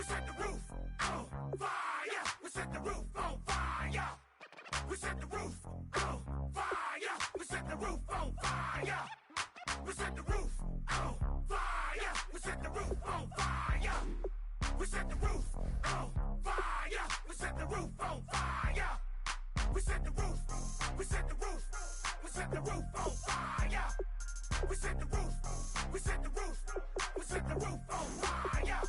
set the roof on fire. We set the roof on fire. We set the roof on fire. We set the roof on fire. We set the roof on fire. We set the roof on fire. We set the roof on fire. We set the roof on fire. We set the roof. We set the roof. We set the roof on fire. We set the roof. We set the roof. We set the roof on fire.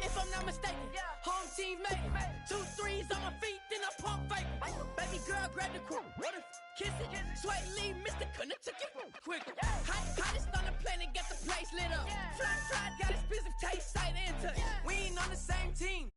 If I'm not mistaken, home team made it. 2 threes on my feet, then I pump fake. Baby girl, grab the crew. What if kiss it? Sweat leave, Mr. Couldn't took it quicker. Hottest on the planet, got the place lit up. Fly, got expensive taste, sight into. We ain't on the same team.